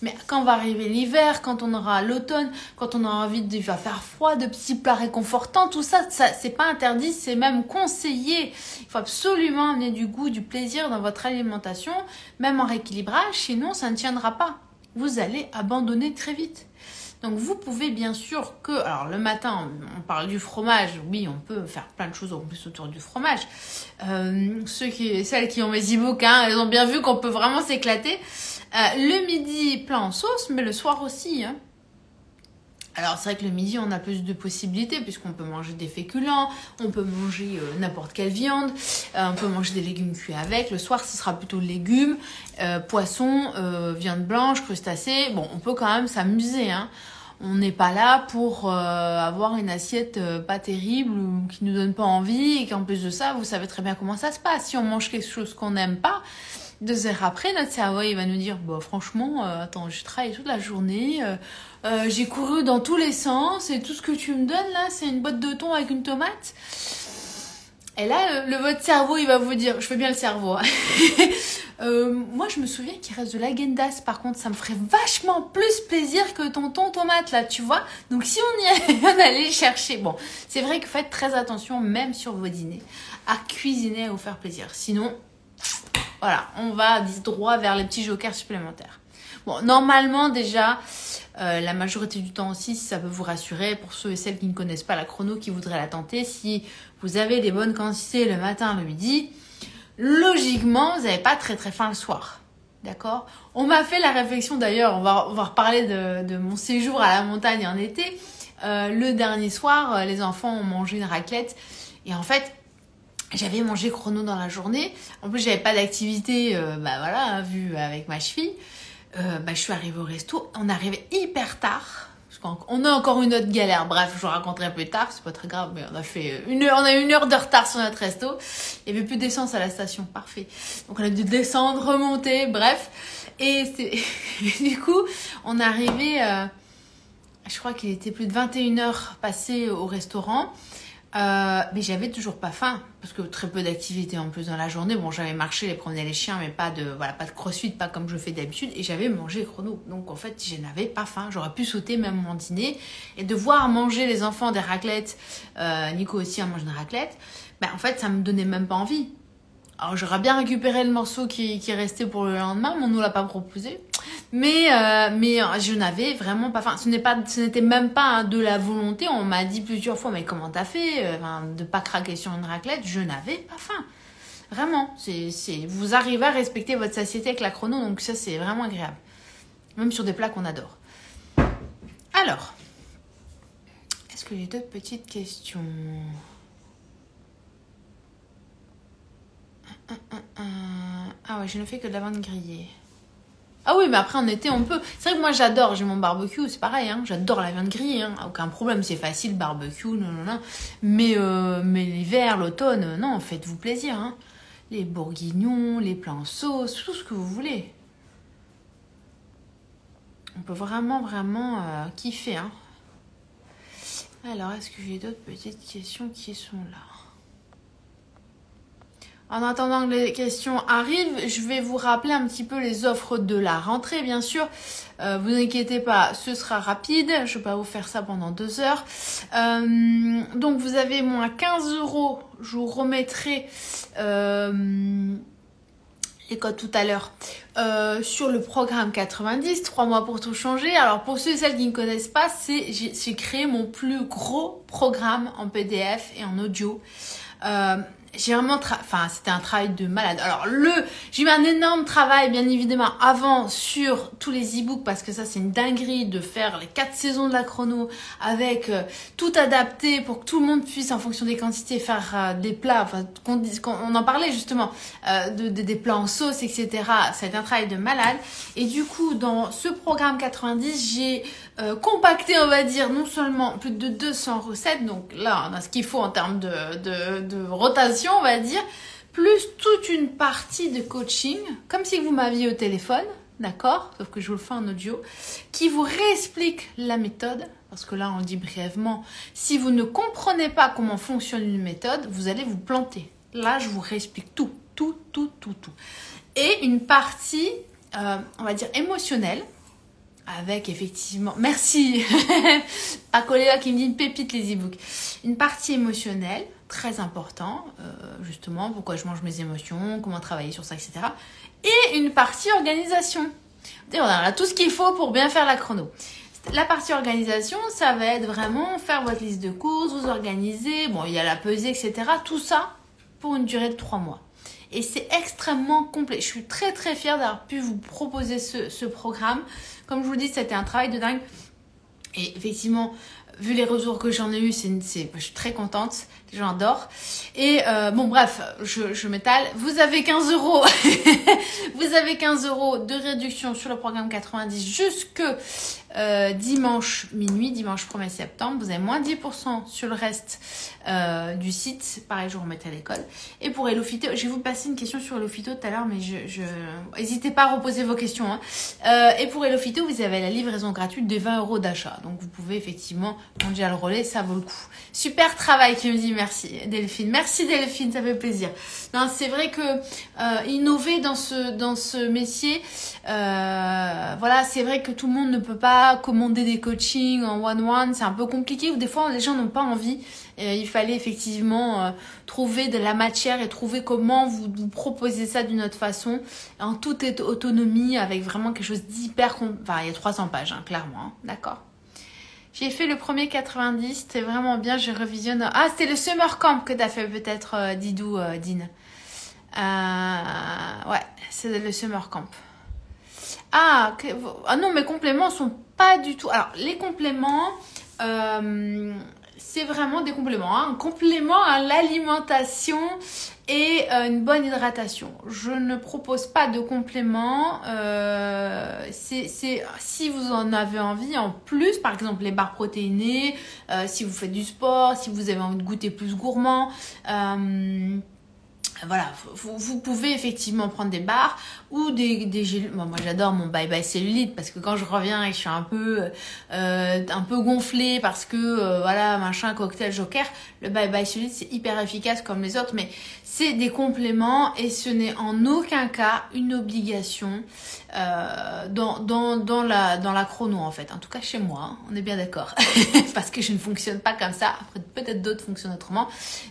Mais quand va arriver l'hiver, quand on aura l'automne, quand on aura envie il va faire froid, de petits plats réconfortants, tout ça, c'est pas interdit, c'est même conseillé. Il faut absolument amener du goût, du plaisir dans votre alimentation, même en rééquilibrage, sinon ça ne tiendra pas. Vous allez abandonner très vite. Donc vous pouvez bien sûr que, alors le matin on parle du fromage, oui on peut faire plein de choses en plus autour du fromage. Celles qui ont mes e-books, hein, elles ont bien vu qu'on peut vraiment s'éclater. Le midi plein en sauce, mais le soir aussi. Hein. Alors c'est vrai que le midi on a plus de possibilités puisqu'on peut manger des féculents, on peut manger n'importe quelle viande, on peut manger des légumes cuits avec. Le soir ce sera plutôt légumes, poissons, viande blanche, crustacés. Bon, on peut quand même s'amuser. Hein. On n'est pas là pour avoir une assiette pas terrible ou qui nous donne pas envie et qu'en plus de ça, vous savez très bien comment ça se passe. Si on mange quelque chose qu'on n'aime pas, 2 heures après, notre cerveau il va nous dire bah, franchement, attends, je travaille toute la journée, j'ai couru dans tous les sens et tout ce que tu me donnes là, c'est une boîte de thon avec une tomate. Et là, votre cerveau il va vous dire, je fais bien le cerveau. Moi, je me souviens qu'il reste de l'Agendas. Par contre, ça me ferait vachement plus plaisir que ton thon tomate là, tu vois. Donc, si on allait le chercher, bon, c'est vrai que faites très attention, même sur vos dîners, à cuisiner, à vous faire plaisir. Sinon, voilà, on va droit vers les petits jokers supplémentaires. Bon, normalement déjà, la majorité du temps aussi, si ça peut vous rassurer, pour ceux et celles qui ne connaissent pas la chrono, qui voudraient la tenter, si vous avez des bonnes quantités le matin, le midi, logiquement, vous n'avez pas très faim le soir. D'accord? On m'a fait la réflexion d'ailleurs, on va reparler de mon séjour à la montagne en été. Le dernier soir, les enfants ont mangé une raclette et en fait, j'avais mangé chrono dans la journée. En plus, j'avais pas d'activité, voilà, vu avec ma cheville. Je suis arrivée au resto. On arrivait hyper tard. On a encore une autre galère. Bref, je vous raconterai plus tard. C'est pas très grave, mais on a fait on a eu 1 heure de retard sur notre resto. Il y avait plus d'essence à la station. Parfait. Donc, on a dû descendre, remonter. Bref. Et du coup, on est arrivé, je crois qu'il était plus de 21 heures passées au restaurant. Mais j'avais toujours pas faim parce que très peu d'activité en plus dans la journée. Bon, j'avais marché, les promené les chiens, mais pas de crossfit, pas comme je fais d'habitude. Et j'avais mangé chrono. Donc en fait, je n'avais pas faim. J'aurais pu sauter même mon dîner et devoir manger les enfants des raclettes. Nico aussi en mange des raclettes. Ben en fait, ça me donnait même pas envie. Alors j'aurais bien récupéré le morceau qui est resté pour le lendemain, mais on nous l'a pas proposé. Mais je n'avais vraiment pas faim. Ce n'était même pas de la volonté. On m'a dit plusieurs fois, mais comment t'as fait de pas craquer sur une raclette? Je n'avais pas faim. Vraiment. Vous arrivez à respecter votre satiété avec la chrono, donc ça c'est vraiment agréable. Même sur des plats qu'on adore. Alors, est-ce que j'ai d'autres petites questions? Ah ouais, je ne fais que de la viande grillée. Ah oui, mais après en été on peut. C'est vrai que moi j'adore, j'ai mon barbecue, c'est pareil, hein, j'adore la viande grillée, hein, aucun problème, c'est facile, barbecue, non. Mais l'hiver, l'automne, non, faites-vous plaisir, hein. Les bourguignons, les plats en sauce, tout ce que vous voulez. On peut vraiment kiffer, hein. Alors, est-ce que j'ai d'autres petites questions qui sont là? En attendant que les questions arrivent, je vais vous rappeler un petit peu les offres de la rentrée, bien sûr. Vous inquiétez pas, ce sera rapide. Je vais pas vous faire ça pendant 2 heures. Donc, vous avez moins 15 €. Je vous remettrai les codes tout à l'heure sur le programme 90, 3 mois pour tout changer. Alors, pour ceux et celles qui ne connaissent pas, j'ai créé mon plus gros programme en PDF et en audio. J'ai vraiment c'était un travail de malade. Alors j'ai eu un énorme travail bien évidemment avant sur tous les e-books parce que ça c'est une dinguerie de faire les 4 saisons de la chrono avec tout adapté pour que tout le monde puisse en fonction des quantités faire des plats, enfin on en parlait justement des plats en sauce, etc. C'est un travail de malade et du coup dans ce programme 90 j'ai compacté, on va dire, non seulement plus de 200 recettes, donc là on a ce qu'il faut en termes de rotation, on va dire, plus toute une partie de coaching, comme si vous m'aviez au téléphone, d'accord, sauf que je vous le fais en audio, qui vous réexplique la méthode, parce que là on dit brièvement, si vous ne comprenez pas comment fonctionne une méthode, vous allez vous planter. Là je vous réexplique tout. Et une partie, on va dire émotionnelle, avec effectivement, merci, Pacoléa qui me dit une pépite les e-books, une partie émotionnelle, très important, justement, pourquoi je mange mes émotions, comment travailler sur ça, etc. Et une partie organisation. On a tout ce qu'il faut pour bien faire la chrono. La partie organisation, ça va être vraiment faire votre liste de courses, vous organiser, bon, il y a la pesée, etc. Tout ça pour une durée de 3 mois. Et c'est extrêmement complet. Je suis très très fière d'avoir pu vous proposer ce programme. Comme je vous dis, c'était un travail de dingue. Et effectivement, vu les retours que j'en ai eu, je suis très contente. Les gens adorent. Et bon, bref, je m'étale. Vous avez 15 €. Vous avez 15 € de réduction sur le programme 90 jusque dimanche minuit, dimanche 1er septembre. Vous avez moins 10% sur le reste du site. Pareil, je vous remettrai à l'école. Et pour HelloPhyto, je vais vous passer une question sur HelloPhyto tout à l'heure, mais n'hésitez pas à reposer vos questions. Hein. Et pour HelloPhyto, vous avez la livraison gratuite de 20 € d'achat. Donc, vous pouvez effectivement manger à le relais, ça vaut le coup. Super travail qui me dit merci Delphine. Merci Delphine, ça fait plaisir. Non, c'est vrai que innover dans ce métier, voilà, c'est vrai que tout le monde ne peut pas commander des coachings en one-one, c'est un peu compliqué ou des fois les gens n'ont pas envie. Il fallait effectivement trouver de la matière et trouver comment vous proposez ça d'une autre façon, en toute autonomie, avec vraiment quelque chose d'hyper... Enfin, il y a 300 pages, hein, clairement, hein, d'accord. J'ai fait le premier 90, c'était vraiment bien, je revisionne. Ah, c'était le Summer Camp que tu as fait peut-être, Didou, Dean. Ouais, c'est le Summer Camp. Ah non, mes compléments sont pas du tout... Alors, les compléments, c'est vraiment des compléments. Hein. Un complément à l'alimentation et une bonne hydratation. Je ne propose pas de compléments. Si vous en avez envie, en plus, par exemple les barres protéinées, si vous faites du sport, si vous avez envie de goûter plus gourmand, Voilà, vous pouvez effectivement prendre des barres ou des gélules. Moi j'adore mon bye bye cellulite parce que quand je reviens et que je suis un peu gonflée parce que voilà machin cocktail joker, le bye bye cellulite c'est hyper efficace comme les autres, mais c'est des compléments et ce n'est en aucun cas une obligation dans la chrono en fait. En tout cas chez moi, hein, on est bien d'accord parce que je ne fonctionne pas comme ça. Après peut-être d'autres fonctionnent autrement.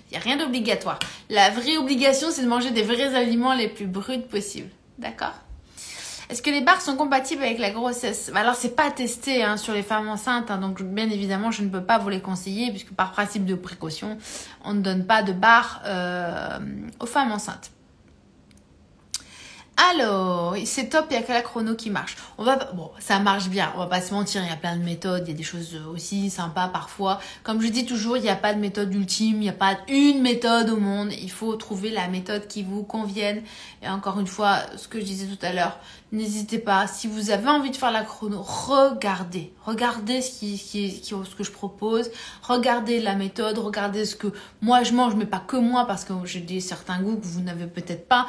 Il n'y a rien d'obligatoire. La vraie obligation, c'est de manger des vrais aliments les plus bruts possibles. D'accord? Est-ce que les barres sont compatibles avec la grossesse? Alors, c'est pas testé hein, sur les femmes enceintes. Hein, donc, bien évidemment, je ne peux pas vous les conseiller puisque par principe de précaution, on ne donne pas de barres aux femmes enceintes. Alors, c'est top, il n'y a que la chrono qui marche. Bon, ça marche bien, on va pas se mentir, il y a plein de méthodes, il y a des choses aussi sympas parfois. Comme je dis toujours, il n'y a pas de méthode ultime, il n'y a pas une méthode au monde. Il faut trouver la méthode qui vous convienne. Et encore une fois, ce que je disais tout à l'heure, n'hésitez pas, si vous avez envie de faire la chrono, regardez ce que je propose, regardez la méthode, regardez ce que moi je mange, mais pas que moi parce que j'ai certains goûts que vous n'avez peut-être pas,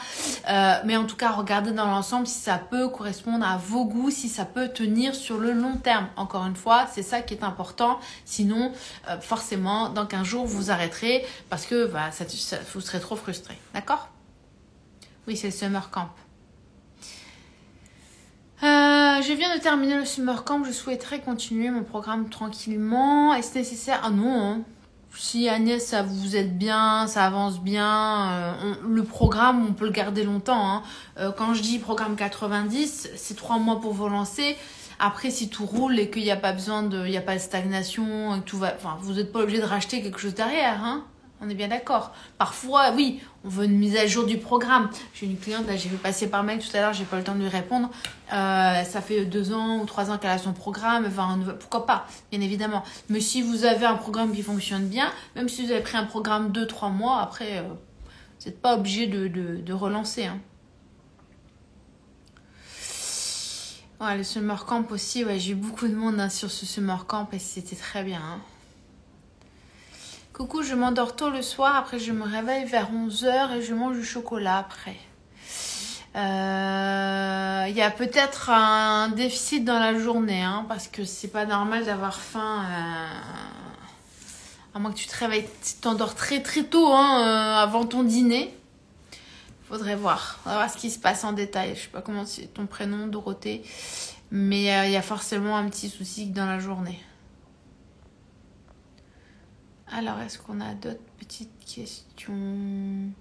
mais en tout cas regardez dans l'ensemble si ça peut correspondre à vos goûts, si ça peut tenir sur le long terme. Encore une fois, c'est ça qui est important, sinon forcément dans 15 jours vous arrêterez parce que vous serez trop frustré, d'accord? Oui, c'est le summer camp. Je viens de terminer le summer camp, je souhaiterais continuer mon programme tranquillement. Est-ce nécessaire? Ah non, hein. Si Agnès, ça vous aide bien, ça avance bien, le programme, on peut le garder longtemps. Hein. Quand je dis programme 90, c'est 3 mois pour vous lancer. Après, si tout roule et qu'il n'y a pas besoin il n'y a pas de stagnation, et que tout va, enfin, vous n'êtes pas obligé de racheter quelque chose derrière, hein. On est bien d'accord. Parfois, oui, on veut une mise à jour du programme. J'ai une cliente, là, j'ai vu passer par mail tout à l'heure, j'ai pas eu le temps de lui répondre. Ça fait 2 ans ou 3 ans qu'elle a son programme. Enfin, pourquoi pas, bien évidemment. Mais si vous avez un programme qui fonctionne bien, même si vous avez pris un programme 2-3 mois, après, vous n'êtes pas obligé de relancer. Hein. Ouais, le summer camp aussi, ouais, j'ai eu beaucoup de monde hein, sur ce summer camp et c'était très bien. Hein. Coucou, je m'endors tôt le soir, après je me réveille vers 11h et je mange du chocolat après. Il y a peut-être un déficit dans la journée, hein, parce que c'est pas normal d'avoir faim, à moins que tu te réveilles, tu t'endors très très tôt hein, avant ton dîner. Faudrait voir, on va voir ce qui se passe en détail. Je sais pas comment c'est ton prénom, Dorothée, mais il y a forcément un petit souci dans la journée. Alors, est-ce qu'on a d'autres petites questions?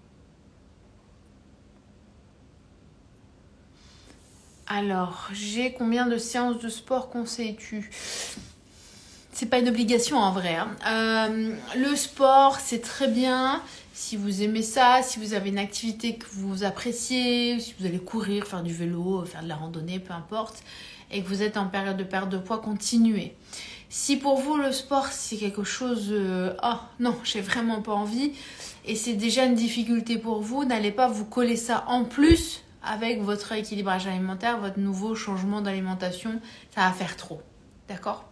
Alors, j'ai combien de séances de sport conseilles-tu? C'est pas une obligation en vrai. Hein. Le sport, c'est très bien. Si vous aimez ça, si vous avez une activité que vous appréciez, si vous allez courir, faire du vélo, faire de la randonnée, peu importe, et que vous êtes en période de perte de poids, continuez. Si pour vous le sport c'est quelque chose, non, j'ai vraiment pas envie et c'est déjà une difficulté pour vous, n'allez pas vous coller ça en plus avec votre équilibrage alimentaire, votre nouveau changement d'alimentation, ça va faire trop, d'accord?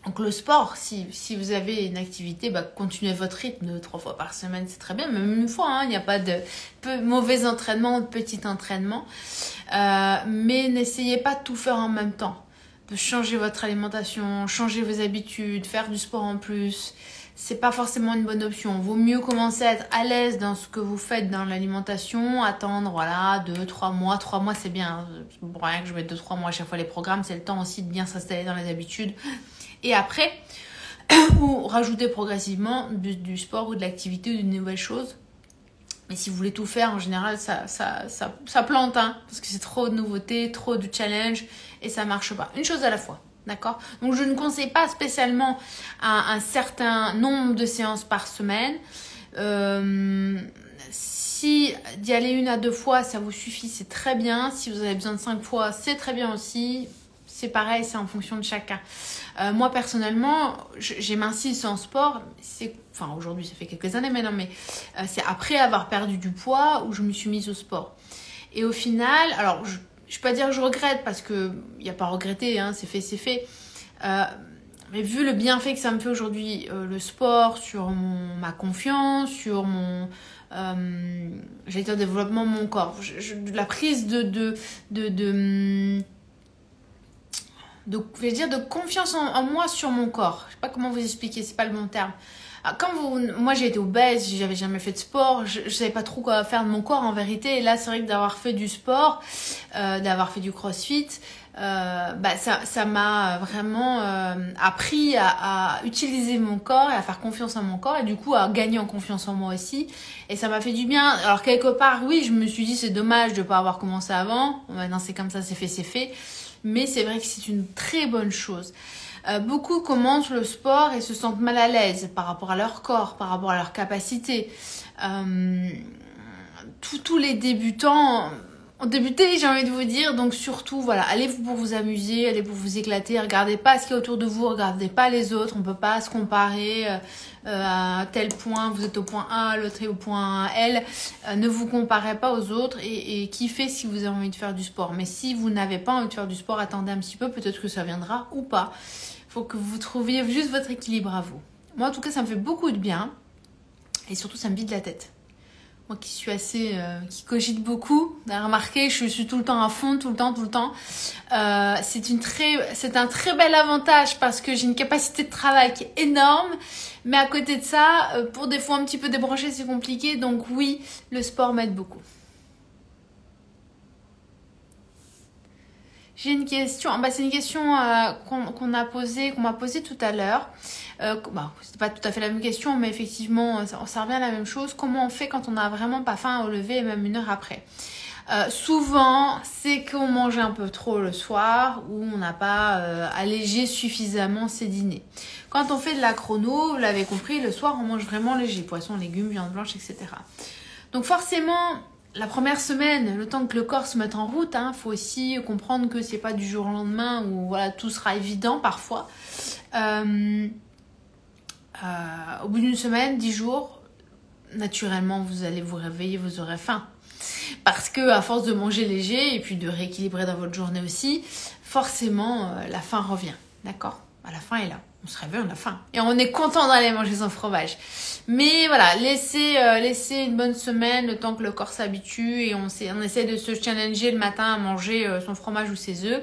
Donc le sport, si vous avez une activité, continuez votre rythme de 3 fois par semaine, c'est très bien, même une fois, hein, il n'y a pas de mauvais entraînement ou de petit entraînement, mais n'essayez pas de tout faire en même temps. De changer votre alimentation, changer vos habitudes, faire du sport en plus, c'est pas forcément une bonne option. Vaut mieux commencer à être à l'aise dans ce que vous faites dans l'alimentation, attendre voilà 2-3 mois. 3 mois c'est bien, pour rien que je mette 2-3 mois à chaque fois les programmes, c'est le temps aussi de bien s'installer dans les habitudes. Et après, ou rajouter progressivement du sport ou de l'activité ou d'une nouvelle chose. Mais si vous voulez tout faire, en général, ça plante, hein, parce que c'est trop de nouveautés, trop de challenge, et ça marche pas. Une chose à la fois, d'accord? Donc, je ne conseille pas spécialement un certain nombre de séances par semaine. Si d'y aller 1 à 2 fois, ça vous suffit, c'est très bien. Si vous avez besoin de 5 fois, c'est très bien aussi. C'est pareil, c'est en fonction de chacun. Moi, personnellement, j'ai minci sans sport. Enfin, aujourd'hui, ça fait quelques années maintenant, mais c'est après avoir perdu du poids où je me suis mise au sport. Et au final, alors, je ne peux pas dire que je regrette parce qu'il n'y a pas à regretter, hein, c'est fait, c'est fait. Mais vu le bienfait que ça me fait aujourd'hui, le sport, sur ma confiance, sur mon j'allais dire développement de mon corps, la prise je vais dire de confiance en moi sur mon corps. Je sais pas comment vous expliquer, c'est pas le bon terme. Moi j'ai été obèse, j'avais jamais fait de sport, je savais pas trop quoi faire de mon corps en vérité. Et là c'est vrai que d'avoir fait du sport, d'avoir fait du crossfit, ça m'a vraiment appris à utiliser mon corps et à faire confiance en mon corps et du coup à gagner en confiance en moi aussi. Et ça m'a fait du bien. Alors quelque part oui, je me suis dit c'est dommage de pas avoir commencé avant. Maintenant c'est comme ça, c'est fait. Mais c'est vrai que c'est une très bonne chose. Beaucoup commencent le sport et se sentent mal à l'aise par rapport à leur corps, par rapport à leur capacité. Tous les débutants ont débuté, j'ai envie de vous dire. Donc surtout, voilà, allez pour vous amuser, allez pour vous éclater. Regardez pas ce qu'il y a autour de vous, regardez pas les autres. On peut pas se comparer à tel point. Vous êtes au point A, l'autre est au point L. Ne vous comparez pas aux autres et kiffez si vous avez envie de faire du sport. Mais si vous n'avez pas envie de faire du sport, attendez un petit peu. Peut-être que ça viendra ou pas. Il faut que vous trouviez juste votre équilibre à vous. Moi, en tout cas, ça me fait beaucoup de bien. Et surtout, ça me vide la tête. Moi qui suis assez... qui cogite beaucoup. Vous avez remarqué, je suis tout le temps à fond, tout le temps. C'est un très bel avantage parce que j'ai une capacité de travail qui est énorme. Mais à côté de ça, pour des fois un petit peu débrancher, c'est compliqué. Donc oui, le sport m'aide beaucoup. J'ai une question, c'est une question qu'on m'a posée tout à l'heure. C'est pas tout à fait la même question, mais effectivement, ça revient à la même chose. Comment on fait quand on n'a vraiment pas faim au lever et même une heure après? Souvent, c'est qu'on mange un peu trop le soir ou on n'a pas allégé suffisamment ses dîners. Quand on fait de la chrono, vous l'avez compris, le soir, on mange vraiment léger. Poisson, légumes, viande blanche, etc. Donc forcément... La première semaine, le temps que le corps se mette en route, faut aussi comprendre que c'est pas du jour au lendemain où voilà, tout sera évident parfois. Au bout d'une semaine, 10 jours, naturellement, vous allez vous réveiller, vous aurez faim. Parce que à force de manger léger et puis de rééquilibrer dans votre journée aussi, forcément, la faim revient. D'accord ? La faim est là. On se réveille, on a faim. Et on est content d'aller manger son fromage. Mais voilà, laissez une bonne semaine, le temps que le corps s'habitue. Et on essaie de se challenger le matin à manger son fromage ou ses œufs.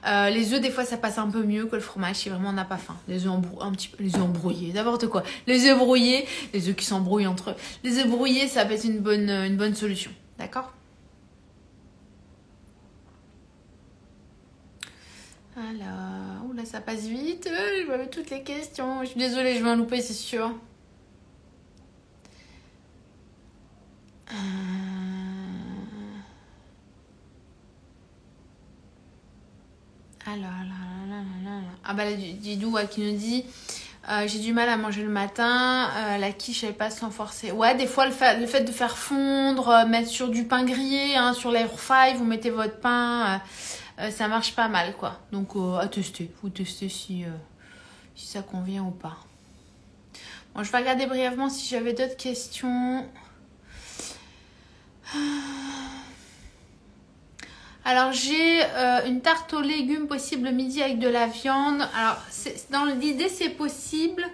Les œufs, des fois, ça passe un peu mieux que le fromage si vraiment on n'a pas faim. Les œufs les œufs embrouillés, n'importe quoi. Les œufs brouillés, les œufs qui s'embrouillent entre eux. Les œufs brouillés, ça peut être une bonne solution. D'accord ? Alors, là ça passe vite, je vois toutes les questions. Je suis désolée, je vais en louper, c'est sûr. Didou qui nous dit j'ai du mal à manger le matin, la quiche elle passe sans forcer. Ouais, des fois le fait de faire fondre, mettre sur du pain grillé, sur l'air fry, vous mettez votre pain, ça marche pas mal quoi. Donc à tester, vous testez si ça convient ou pas. Bon, je vais regarder brièvement si j'avais d'autres questions. Alors j'ai une tarte aux légumes possible le midi avec de la viande. Alors dans l'idée c'est possible.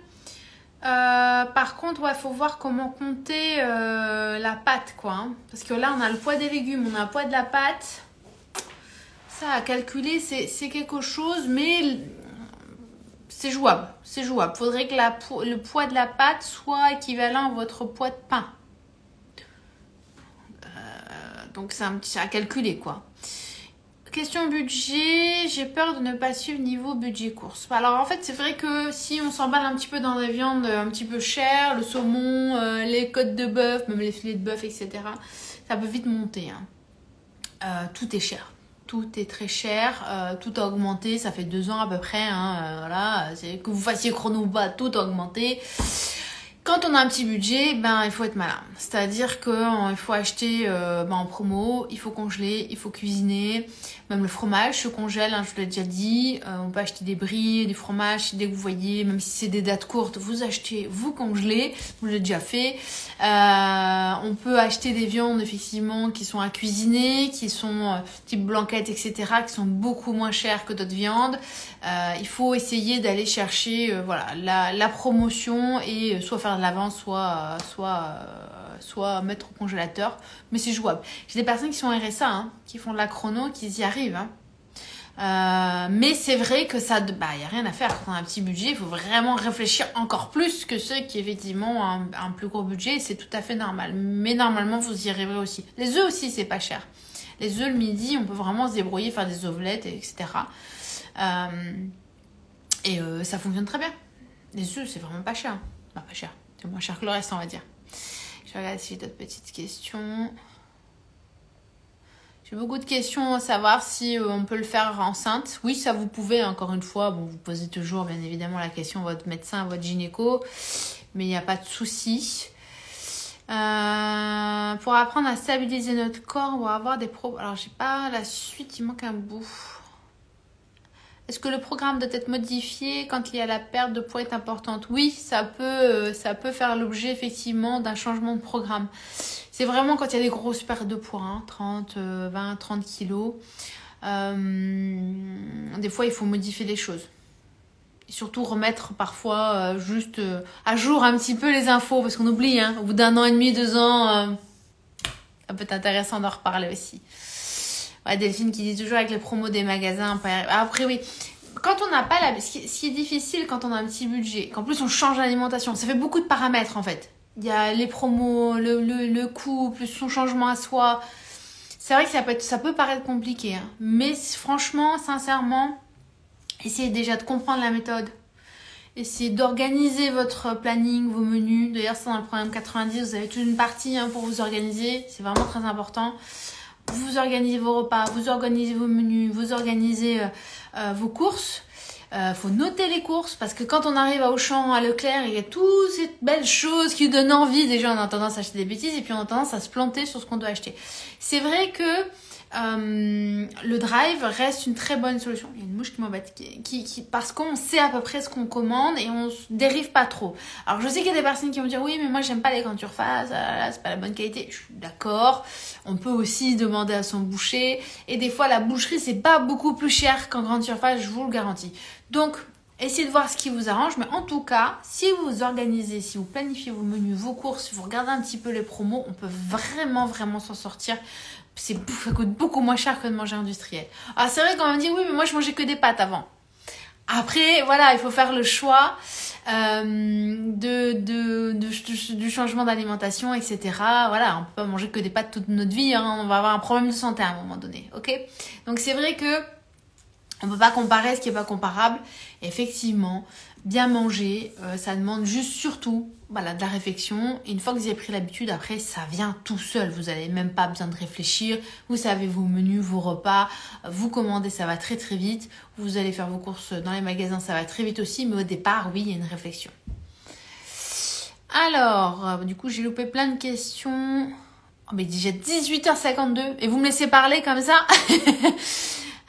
Par contre, il faut voir comment compter la pâte quoi. Parce que là on a le poids des légumes, on a le poids de la pâte. Ça à calculer c'est quelque chose, mais c'est jouable. C'est jouable. Faudrait que le poids de la pâte soit équivalent à votre poids de pain. Donc c'est à calculer quoi. Question budget, j'ai peur de ne pas suivre niveau budget course. Alors en fait c'est vrai que si on s'emballe un petit peu dans des viandes un petit peu chères, le saumon, les côtes de bœuf, même les filets de bœuf, etc. Ça peut vite monter. Tout est cher. Tout est très cher, tout a augmenté, ça fait 2 ans à peu près. Voilà, que vous fassiez chrono ou pas, tout a augmenté. Quand on a un petit budget, il faut être malin. C'est-à-dire qu'il faut acheter en promo, il faut congeler, il faut cuisiner. Même le fromage se congèle, je vous l'ai déjà dit. On peut acheter des brie, des fromages, dès que vous voyez, même si c'est des dates courtes, vous achetez, vous congelez. Vous l'avez déjà fait. On peut acheter des viandes, effectivement, qui sont à cuisiner, qui sont type blanquette, etc., qui sont beaucoup moins chères que d'autres viandes. Il faut essayer d'aller chercher la promotion et soit faire de l'avance, soit mettre au congélateur, mais c'est jouable. J'ai des personnes qui sont RSA, qui font de la chrono, qui y arrivent. Mais c'est vrai que ça, y a rien à faire. Quand on a un petit budget, il faut vraiment réfléchir encore plus que ceux qui effectivement ont un plus gros budget. C'est tout à fait normal. Mais normalement, vous y arriverez aussi. Les œufs aussi, c'est pas cher. Les œufs le midi, on peut vraiment se débrouiller, faire des omelettes, etc. Ça fonctionne très bien. Les œufs, c'est vraiment pas cher. Pas cher. C'est moins cher que le reste, on va dire. Je regarde si j'ai d'autres petites questions. J'ai beaucoup de questions à savoir si on peut le faire enceinte. Oui, ça vous pouvez, encore une fois. Bon, vous posez toujours, bien évidemment, la question à votre médecin, à votre gynéco. Mais il n'y a pas de souci. Pour apprendre à stabiliser notre corps, on va avoir des Alors, j'ai pas la suite, il manque un bout. Est-ce que le programme doit être modifié quand il y a la perte de poids est importante? Oui, ça peut faire l'objet effectivement d'un changement de programme. C'est vraiment quand il y a des grosses pertes de poids, 30 kilos. Des fois, il faut modifier les choses. Et surtout remettre parfois juste à jour un petit peu les infos, parce qu'on oublie, au bout d'1 an et demi, 2 ans, ça peut être intéressant d'en reparler aussi. Ouais, Delphine qui dit toujours avec les promos des magasins. Après, oui, quand on n'a pas ce qui est difficile quand on a un petit budget, qu'en plus on change l'alimentation, ça fait beaucoup de paramètres en fait. Il y a les promos, le coût, plus son changement à soi. C'est vrai que ça peut paraître compliqué, mais franchement, sincèrement, essayez déjà de comprendre la méthode. Essayez d'organiser votre planning, vos menus. D'ailleurs, c'est dans le programme 90, vous avez toute une partie pour vous organiser. C'est vraiment très important. Vous organisez vos repas, vous organisez vos menus, vous organisez vos courses. Faut noter les courses parce que quand on arrive à Auchan, à Leclerc, il y a toutes ces belles choses qui donnent envie. Déjà, on a tendance à acheter des bêtises et puis on a tendance à se planter sur ce qu'on doit acheter. C'est vrai que le drive reste une très bonne solution. Il y a une mouche qui m'embête parce qu'on sait à peu près ce qu'on commande et on se dérive pas trop. Alors je sais qu'il y a des personnes qui vont dire oui mais moi j'aime pas les grandes surfaces, c'est pas la bonne qualité. Je suis d'accord. On peut aussi demander à son boucher et des fois la boucherie c'est pas beaucoup plus cher qu'en grande surface, je vous le garantis. Donc essayez de voir ce qui vous arrange, mais en tout cas, si vous vous organisez, si vous planifiez vos menus, vos courses, si vous regardez un petit peu les promos, on peut vraiment s'en sortir. Ça coûte beaucoup moins cher que de manger industriel. Alors c'est vrai qu'on va me dire oui mais moi je mangeais que des pâtes avant. Après voilà, il faut faire le choix du changement d'alimentation, etc. Voilà, on peut pas manger que des pâtes toute notre vie, on va avoir un problème de santé à un moment donné, ok? Donc c'est vrai que on peut pas comparer ce qui est pas comparable. Effectivement, bien manger, ça demande juste surtout de la réflexion. Et une fois que vous avez pris l'habitude, après, ça vient tout seul. Vous n'avez même pas besoin de réfléchir. Vous savez vos menus, vos repas. Vous commandez, ça va très très vite. Vous allez faire vos courses dans les magasins, ça va très vite aussi. Mais au départ, oui, il y a une réflexion. Alors, du coup, j'ai loupé plein de questions. Oh, mais déjà 18h52 et vous me laissez parler comme ça.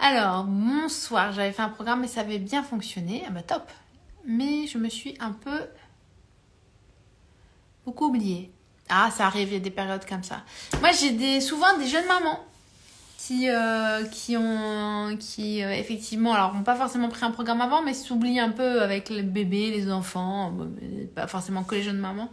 Alors, bonsoir, j'avais fait un programme et ça avait bien fonctionné. Ah bah top. Mais je me suis un peu beaucoup oubliée. Ah, ça arrive, il y a des périodes comme ça. Moi, j'ai souvent des jeunes mamans qui effectivement, alors n'ont pas forcément pris un programme avant, mais s'oublient un peu avec les bébés, les enfants, pas forcément que les jeunes mamans,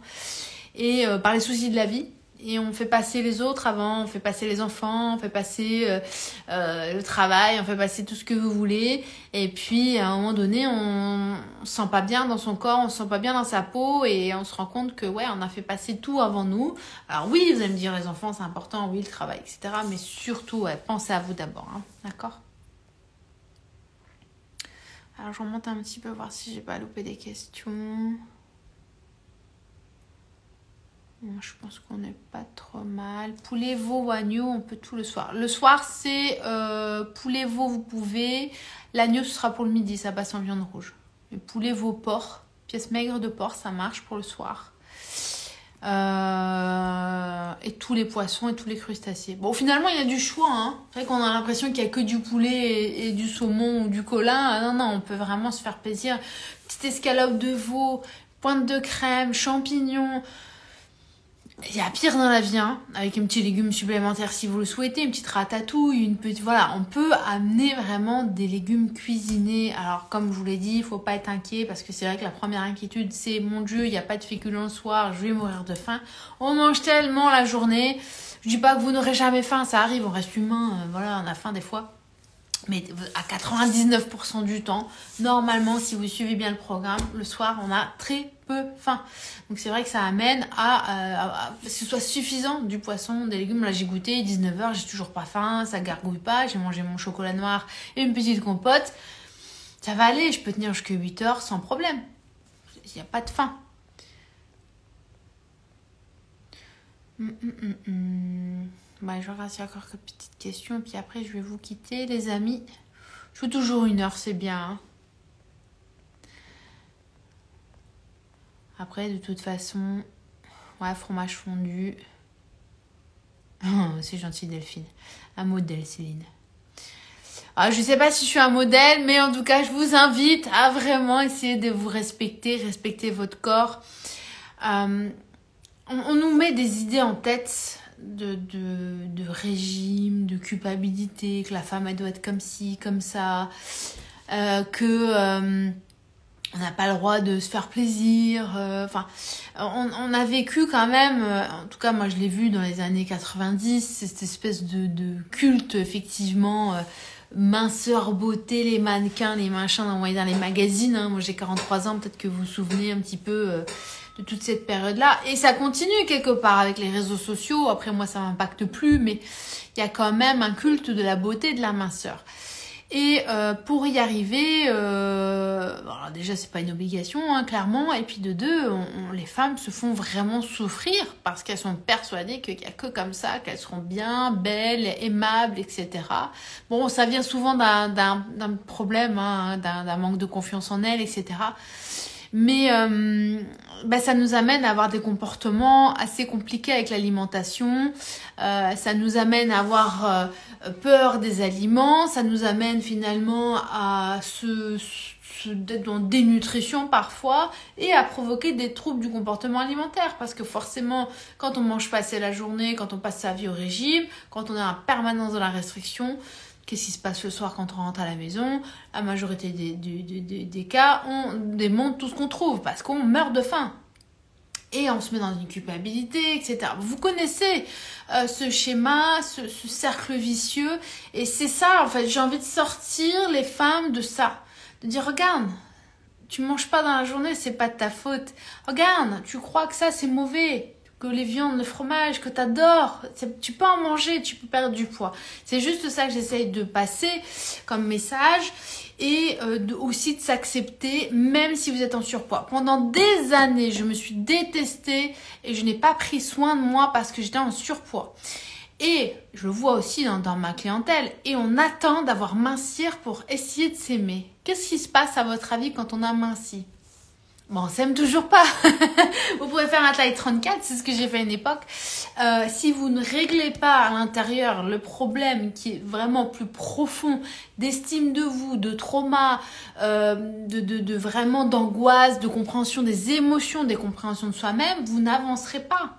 et par les soucis de la vie. Et on fait passer les autres avant, on fait passer les enfants, on fait passer le travail, on fait passer tout ce que vous voulez. Et puis, à un moment donné, on se sent pas bien dans son corps, on se sent pas bien dans sa peau et on se rend compte que, ouais, on a fait passer tout avant nous. Alors oui, vous allez me dire, les enfants, c'est important, oui, le travail, etc. Mais surtout, ouais, pensez à vous d'abord, d'accord? Alors, je remonte un petit peu, voir si j'ai pas loupé des questions. Je pense qu'on n'est pas trop mal. Poulet, veau ou agneau, on peut tout le soir. Le soir, c'est poulet, veau, vous pouvez. L'agneau, ce sera pour le midi, ça passe en viande rouge. Le poulet, veau, porc, pièce maigre de porc, ça marche pour le soir. Et tous les poissons et tous les crustacés. Bon, finalement, il y a du choix. Hein. C'est vrai qu'on a l'impression qu'il n'y a que du poulet et du saumon ou du colin. Ah, non, non, on peut vraiment se faire plaisir. Petite escalope de veau, pointe de crème, champignons. Il y a pire dans la vie, hein, avec un petit légume supplémentaire si vous le souhaitez, une petite ratatouille, une petite... Voilà, on peut amener vraiment des légumes cuisinés. Alors, comme je vous l'ai dit, il faut pas être inquiet parce que c'est vrai que la première inquiétude, c'est « Mon Dieu, il n'y a pas de féculents le soir, je vais mourir de faim. » On mange tellement la journée. Je dis pas que vous n'aurez jamais faim, ça arrive, on reste humain, voilà, on a faim des fois. Mais à 99% du temps, normalement, si vous suivez bien le programme, le soir, on a très peu faim. Donc c'est vrai que ça amène à que ce soit suffisant du poisson, des légumes. Là, j'ai goûté, 19h, j'ai toujours pas faim, ça gargouille pas. J'ai mangé mon chocolat noir et une petite compote. Ça va aller, je peux tenir jusqu'à 8h sans problème. Il n'y a pas de faim. Ouais, je regarde s'il y a encore quelques petites questions, puis après je vais vous quitter, les amis. Je fais toujours 1 heure, c'est bien. Hein. Après, de toute façon, ouais, fromage fondu. Oh, c'est gentil, Delphine. Un modèle, Céline. Alors, je sais pas si je suis un modèle, mais en tout cas, je vous invite à vraiment essayer de vous respecter votre corps. On nous met des idées en tête de régime, de culpabilité, que la femme elle doit être comme ci, comme ça, on n'a pas le droit de se faire plaisir. Enfin, on a vécu quand même, en tout cas moi je l'ai vu dans les années 90, cette espèce de culte effectivement, minceur, beauté, les mannequins, les machins envoyés dans les magazines. Hein. Moi j'ai 43 ans, peut-être que vous vous souvenez un petit peu de toute cette période-là. Et ça continue quelque part avec les réseaux sociaux. Après, moi, ça m'impacte plus, mais il y a quand même un culte de la beauté et de la minceur. Et pour y arriver, alors déjà, c'est pas une obligation, hein, clairement. Et puis de deux, les femmes se font vraiment souffrir parce qu'elles sont persuadées qu'il n'y a que comme ça qu'elles seront bien, belles, aimables, etc. Bon, ça vient souvent d'un problème, hein, d'un manque de confiance en elles, etc. Mais ça nous amène à avoir des comportements assez compliqués avec l'alimentation. Ça nous amène à avoir peur des aliments. Ça nous amène finalement à d'être dans dénutrition parfois et à provoquer des troubles du comportement alimentaire. Parce que forcément, quand on mange pas assez la journée, quand on passe sa vie au régime, quand on est en permanence dans la restriction, qu'est-ce qui se passe le soir quand on rentre à la maison? La majorité des cas, on démonte tout ce qu'on trouve parce qu'on meurt de faim. Et on se met dans une culpabilité, etc. Vous connaissez ce schéma, ce cercle vicieux. Et c'est ça, en fait, j'ai envie de sortir les femmes de ça. De dire, regarde, tu manges pas dans la journée, c'est pas de ta faute. Regarde, tu crois que ça, c'est mauvais. Que les viandes, le fromage, que t'adores, tu peux en manger, tu peux perdre du poids. C'est juste ça que j'essaye de passer comme message et aussi de s'accepter même si vous êtes en surpoids. Pendant des années, je me suis détestée et je n'ai pas pris soin de moi parce que j'étais en surpoids. Et je le vois aussi dans ma clientèle et on attend d'avoir mincir pour essayer de s'aimer. Qu'est-ce qui se passe à votre avis quand on a minci ? Bon, on s'aime toujours pas. Vous pouvez faire un taille 34, c'est ce que j'ai fait à une époque. Si vous ne réglez pas à l'intérieur le problème qui est vraiment plus profond d'estime de vous, de trauma, de vraiment d'angoisse, de compréhension des émotions, des compréhensions de soi-même, vous n'avancerez pas.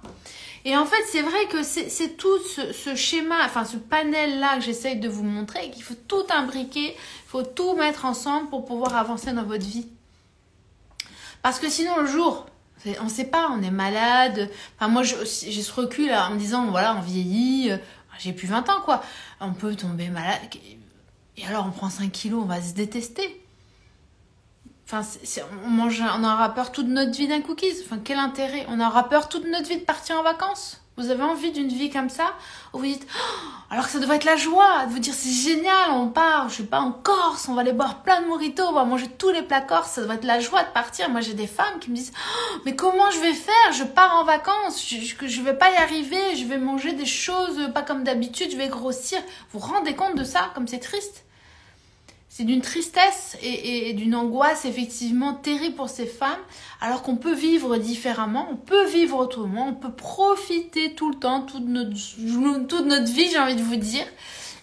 Et en fait, c'est vrai que c'est tout ce schéma, enfin ce panel-là que j'essaye de vous montrer, qu'il faut tout imbriquer, il faut tout mettre ensemble pour pouvoir avancer dans votre vie. Parce que sinon, le jour, on ne sait pas, on est malade. Enfin, moi, j'ai ce recul là, en me disant, voilà, on vieillit, j'ai plus 20 ans, quoi. On peut tomber malade. Et alors, on prend 5 kilos, on va se détester. Enfin, on aura peur toute notre vie d'un cookies. Enfin, quel intérêt? On aura peur toute notre vie de partir en vacances. Vous avez envie d'une vie comme ça où vous dites, oh, alors que ça devrait être la joie, de vous dire c'est génial, on part, je sais pas, en Corse, on va aller boire plein de mojitos, on va manger tous les plats corses, ça devrait être la joie de partir. Moi j'ai des femmes qui me disent, oh, mais comment je vais faire? Je pars en vacances, je vais pas y arriver, je vais manger des choses pas comme d'habitude, je vais grossir. Vous vous rendez compte de ça, comme c'est triste? c'est d'une tristesse et d'une angoisse effectivement terrible pour ces femmes, alors qu'on peut vivre différemment, on peut vivre autrement, on peut profiter tout le temps, toute notre vie, j'ai envie de vous dire,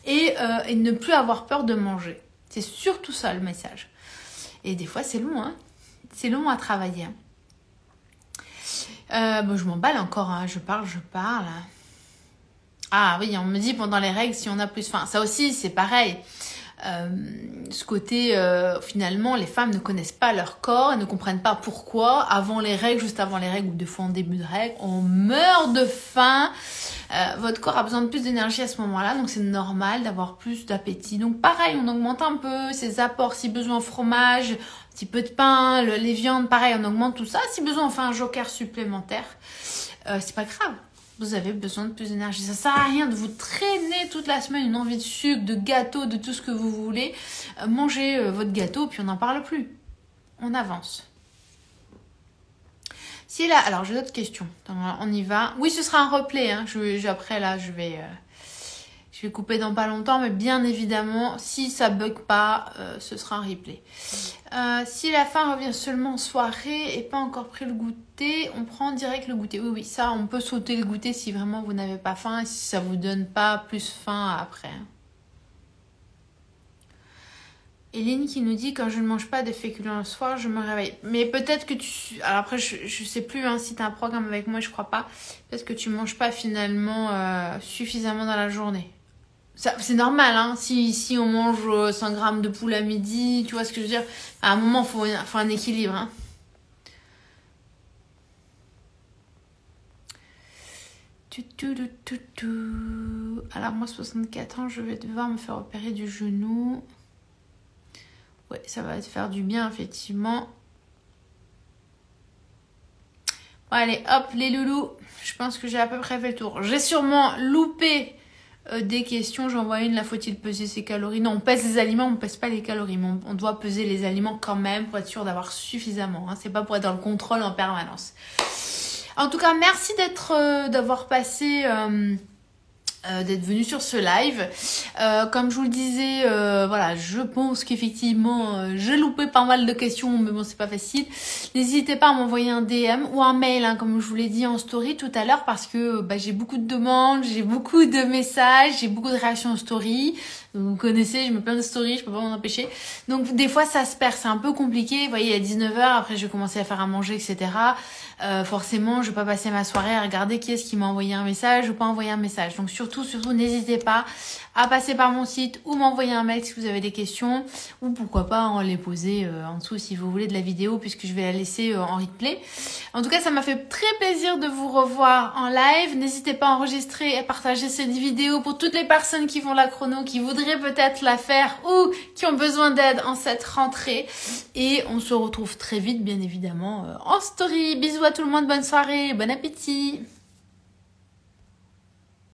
et ne plus avoir peur de manger. C'est surtout ça le message. Et des fois c'est long, hein. C'est long à travailler. Bon, je m'emballe encore, hein. Je parle. Ah oui, on me dit pendant les règles si on a plus faim. Ça aussi, c'est pareil. Ce côté, finalement, les femmes ne connaissent pas leur corps et ne comprennent pas pourquoi, avant les règles, juste avant les règles ou des fois en début de règles, on meurt de faim. Votre corps a besoin de plus d'énergie à ce moment-là, donc c'est normal d'avoir plus d'appétit. Donc pareil, on augmente un peu ses apports, si besoin fromage, un petit peu de pain, les viandes, pareil, on augmente tout ça. Si besoin, on fait un joker supplémentaire. C'est pas grave. Vous avez besoin de plus d'énergie. Ça sert à rien de vous traîner toute la semaine une envie de sucre, de gâteau, de tout ce que vous voulez. Mangez votre gâteau, puis on n'en parle plus. On avance. Si là, alors j'ai d'autres questions. On y va. Oui, ce sera un replay. Hein. Après là, je vais couper dans pas longtemps, mais bien évidemment, si ça bug pas, ce sera un replay. Si la faim revient seulement en soirée et pas encore pris le goûter, on prend direct le goûter. Oui, ça, on peut sauter le goûter si vraiment vous n'avez pas faim et si ça vous donne pas plus faim après. Eline qui nous dit, quand je ne mange pas de féculents le soir, je me réveille. Mais peut-être que tu... Alors après, je sais plus hein, si tu as un programme avec moi, je crois pas. Peut-être que tu manges pas finalement suffisamment dans la journée. C'est normal, hein, si on mange 100 grammes de poule à midi, tu vois ce que je veux dire. À un moment, il faut un équilibre. Hein. Alors moi, 64 ans, je vais devoir me faire opérer du genou. Ouais, ça va te faire du bien, effectivement. Bon, allez, hop, les loulous. Je pense que j'ai à peu près fait le tour. J'ai sûrement loupé des questions. J'en vois une, là, faut-il peser ses calories? Non, on pèse les aliments, on ne pèse pas les calories. Mais on doit peser les aliments quand même pour être sûr d'avoir suffisamment. Hein. C'est pas pour être dans le contrôle en permanence. En tout cas, merci d'avoir passé... d'être venu sur ce live. Comme je vous le disais, voilà, je pense qu'effectivement j'ai loupé pas mal de questions, mais bon, c'est pas facile. N'hésitez pas à m'envoyer un DM ou un mail, hein, comme je vous l'ai dit en story tout à l'heure, parce que j'ai beaucoup de demandes, j'ai beaucoup de messages, j'ai beaucoup de réactions en story. Vous connaissez, je mets plein de stories, je peux pas m'en empêcher. Donc des fois ça se perd, c'est un peu compliqué. Vous voyez, il est 19h, après je vais commencer à faire à manger, etc. Forcément, je vais pas passer ma soirée à regarder qui est-ce qui m'a envoyé un message ou pas envoyé un message. Donc surtout, n'hésitez pas à passer par mon site ou m'envoyer un mail si vous avez des questions, ou pourquoi pas en les poser en dessous si vous voulez de la vidéo, puisque je vais la laisser en replay. En tout cas, ça m'a fait très plaisir de vous revoir en live. N'hésitez pas à enregistrer et à partager cette vidéo pour toutes les personnes qui font la chrono, qui voudraient peut-être la faire ou qui ont besoin d'aide en cette rentrée. Et on se retrouve très vite, bien évidemment, en story. Bisous à tout le monde, bonne soirée, bon appétit.